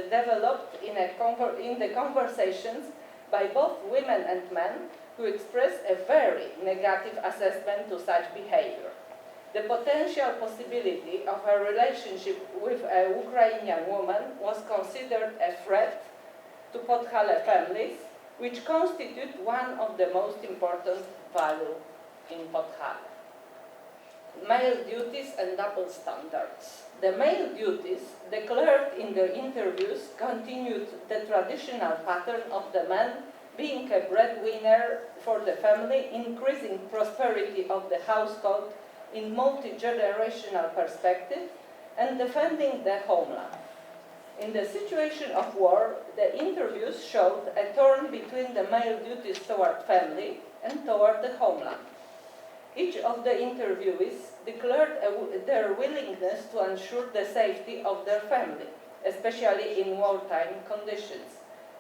developed in the conversations by both women and men who expressed a very negative assessment to such behavior. The potential possibility of a relationship with a Ukrainian woman was considered a threat to Podhale families, which constitute one of the most important values in Podhale. Male duties and double standards. The male duties declared in the interviews continued the traditional pattern of the man being a breadwinner for the family, increasing prosperity of the household in multi-generational perspective, and defending the homeland. In the situation of war, the interviews showed a turn between the male duties toward family and toward the homeland. Each of the interviewees declared their willingness to ensure the safety of their family, especially in wartime conditions.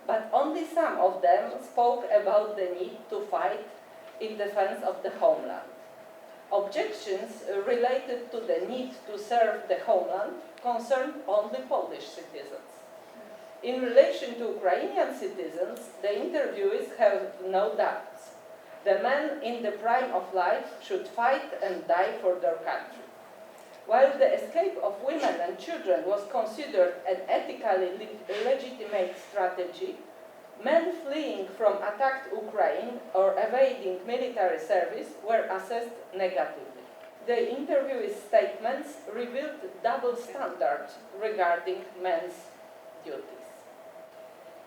But only some of them spoke about the need to fight in defense of the homeland. Objections related to the need to serve the homeland concerned only Polish citizens. In relation to Ukrainian citizens, the interviewees have no doubts. The men in the prime of life should fight and die for their country. While the escape of women and children was considered an ethically legitimate strategy, men fleeing from attacked Ukraine or evading military service were assessed negatively. The interviewees' statements revealed double standards regarding men's duties.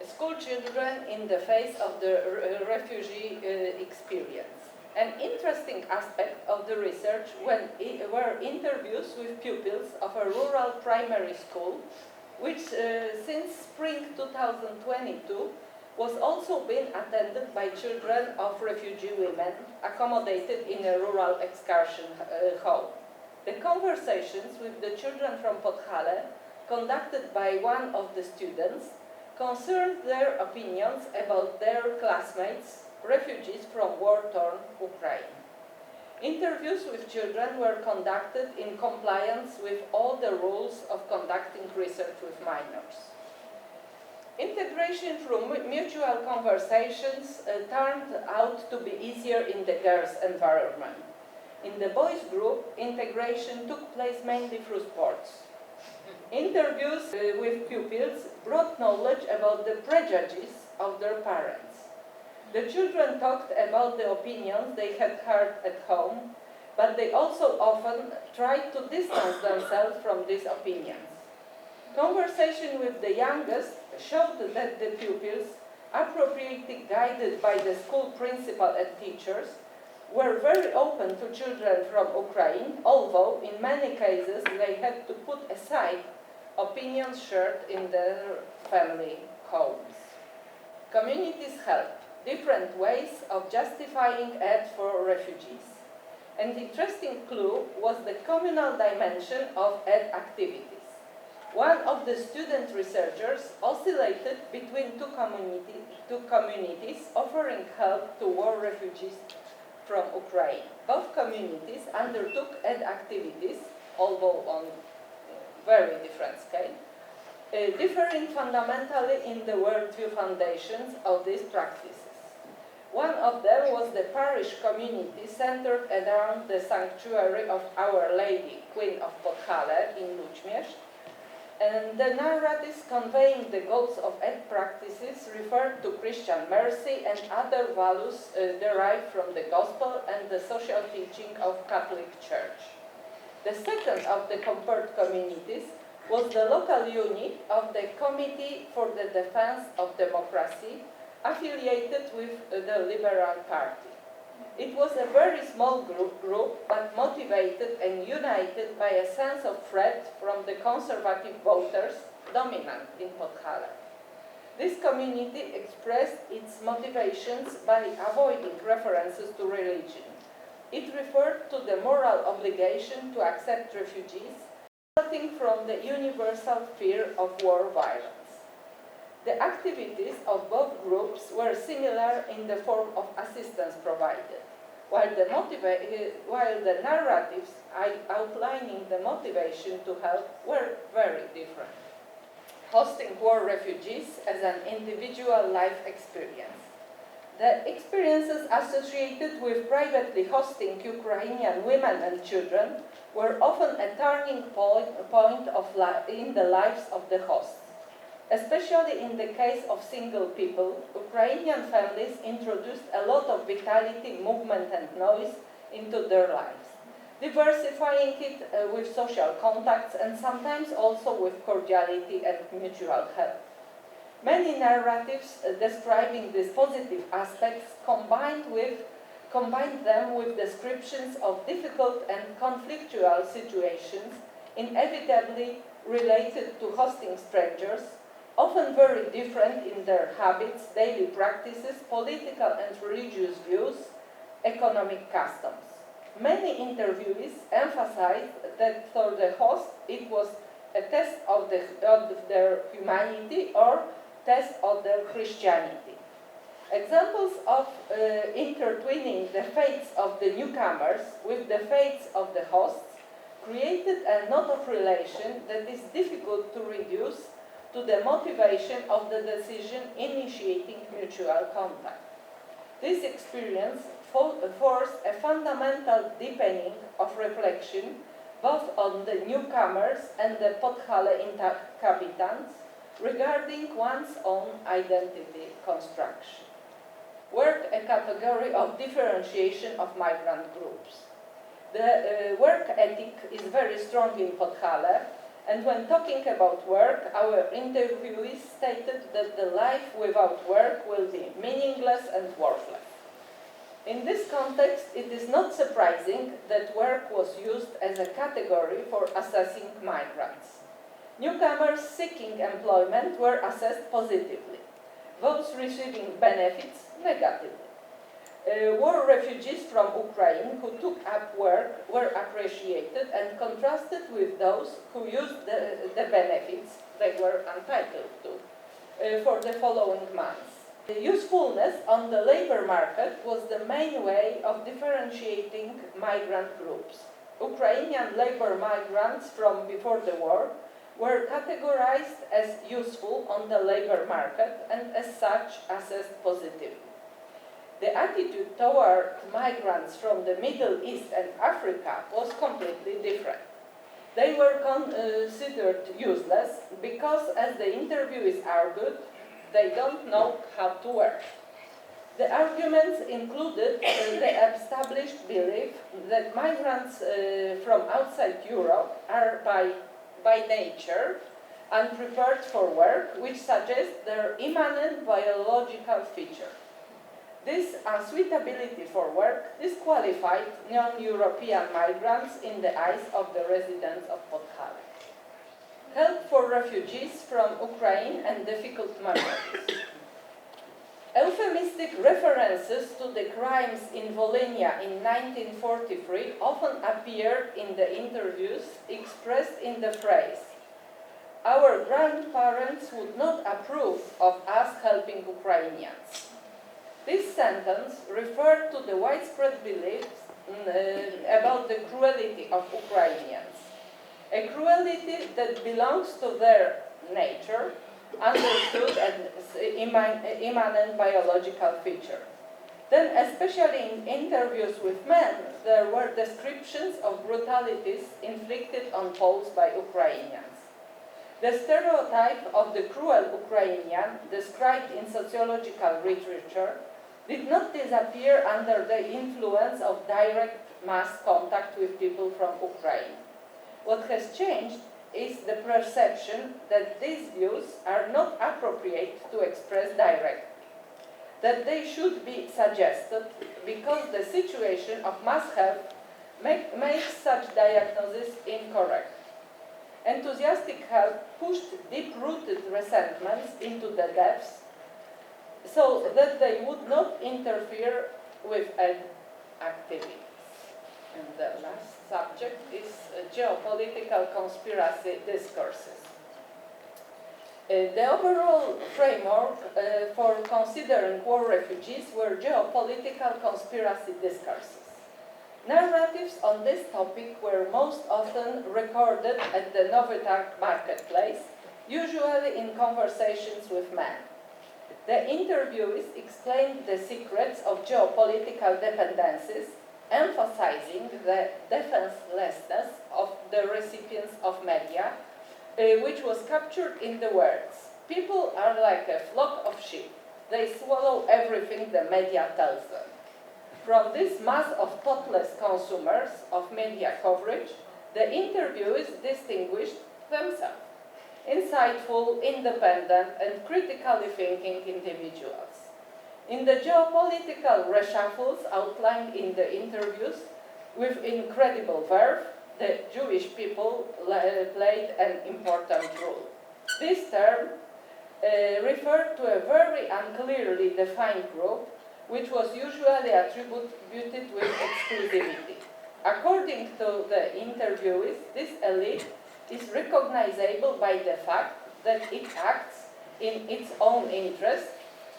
School children in the face of the refugee experience. An interesting aspect of the research were interviews with pupils of a rural primary school, which since spring 2022 was also being attended by children of refugee women accommodated in a rural excursion home. The conversations with the children from Podhale, conducted by one of the students, concerned their opinions about their classmates, refugees from war-torn Ukraine. Interviews with children were conducted in compliance with all the rules of conducting research with minors. Integration through mutual conversations turned out to be easier in the girls' environment. In the boys' group, integration took place mainly through sports. Interviews with pupils brought knowledge about the prejudices of their parents. The children talked about the opinions they had heard at home, but they also often tried to distance themselves from these opinions. Conversation with the youngest showed that the pupils, appropriately guided by the school principal and teachers, were very open to children from Ukraine, although in many cases they had to put aside opinions shared in their family homes. Communities helped, different ways of justifying aid for refugees. An interesting clue was the communal dimension of aid activities. One of the student researchers oscillated between two communities offering help to war refugees from Ukraine. Both communities undertook aid activities, although on very different scale, differing fundamentally in the worldview foundations of these practices. One of them was the parish community centered around the sanctuary of Our Lady, Queen of Podhale in Lućmierz, and the narratives conveying the goals of aid practices referred to Christian mercy and other values derived from the Gospel and the social teaching of Catholic Church. The second of the compared communities was the local unit of the Committee for the Defense of Democracy, affiliated with the Liberal Party. It was a very small group, but motivated and united by a sense of threat from the conservative voters dominant in Podhale. This community expressed its motivations by avoiding references to religion. It referred to the moral obligation to accept refugees, resulting from the universal fear of war violence. The activities of both groups were similar in the form of assistance provided, while the narratives outlining the motivation to help were very different. Hosting war refugees as an individual life experience. The experiences associated with privately hosting Ukrainian women and children were often a turning point in the lives of the hosts. Especially in the case of single people, Ukrainian families introduced a lot of vitality, movement and noise into their lives, diversifying it with social contacts and sometimes also with cordiality and mutual help. Many narratives describing these positive aspects combined them with descriptions of difficult and conflictual situations inevitably related to hosting strangers, often very different in their habits, daily practices, political and religious views, economic customs. Many interviewees emphasized that for the host it was a test of their humanity or test of their Christianity. Examples of intertwining the fates of the newcomers with the fates of the hosts created a knot of relation that is difficult to reduce to the motivation of the decision initiating mutual contact. This experience forced a fundamental deepening of reflection both on the newcomers and the Podhale inhabitants regarding one's own identity construction. Work, a category of differentiation of migrant groups. The work ethic is very strong in Podhale, and when talking about work, our interviewees stated that the life without work will be meaningless and worthless. In this context, it is not surprising that work was used as a category for assessing migrants. Newcomers seeking employment were assessed positively, those receiving benefits negatively. War refugees from Ukraine who took up work were appreciated and contrasted with those who used the benefits they were entitled to for the following months. The usefulness on the labor market was the main way of differentiating migrant groups. Ukrainian labor migrants from before the war were categorized as useful on the labor market and as such assessed positively. The attitude toward migrants from the Middle East and Africa was completely different. They were considered useless because, as the interviewees argued, they don't know how to work. The arguments included the established belief that migrants from outside Europe are by nature unprepared for work, which suggests their immanent biological feature. This unsuitability for work disqualified non-European migrants in the eyes of the residents of Podhale. Help for refugees from Ukraine and difficult memories. Euphemistic references to the crimes in Volhynia in 1943 often appear in the interviews expressed in the phrase, "Our grandparents would not approve of us helping Ukrainians." This sentence referred to the widespread beliefs about the cruelty of Ukrainians, a cruelty that belongs to their nature, understood as immanent biological feature. Then, especially in interviews with men, there were descriptions of brutalities inflicted on Poles by Ukrainians. The stereotype of the cruel Ukrainian, described in sociological literature, did not disappear under the influence of direct mass contact with people from Ukraine. What has changed is the perception that these views are not appropriate to express directly. that they should be suggested because the situation of mass health makes such diagnosis incorrect. Enthusiastic help pushed deep-rooted resentments into the depths so that they would not interfere with activities. And the last subject is geopolitical conspiracy discourses. The overall framework for considering war refugees were geopolitical conspiracy discourses. Narratives on this topic were most often recorded at the Nowy-Targ marketplace, usually in conversations with men. The interviewees explained the secrets of geopolitical dependencies, emphasizing the defenselessness of the recipients of media, which was captured in the words, "People are like a flock of sheep. They swallow everything the media tells them." From this mass of thoughtless consumers of media coverage, the interviewees distinguished themselves: insightful, independent, and critically thinking individuals. In the geopolitical reshuffles outlined in the interviews, with incredible verve, the Jewish people played an important role. This term referred to a very unclearly defined group, which was usually attributed with exclusivity. According to the interviewees, this elite is recognizable by the fact that it acts in its own interest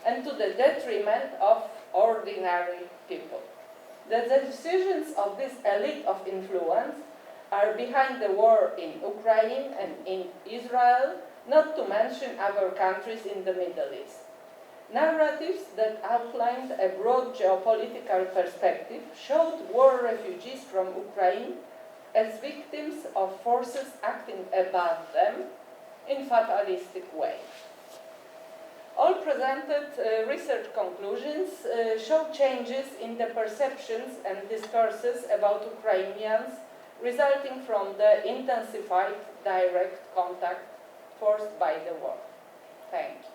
and to the detriment of ordinary people. The decisions of this elite of influence are behind the war in Ukraine and in Israel, not to mention other countries in the Middle East. Narratives that outlined a broad geopolitical perspective showed war refugees from Ukraine as victims of forces acting above them in fatalistic ways. All presented research conclusions show changes in the perceptions and discourses about Ukrainians resulting from the intensified direct contact forced by the war. Thank you.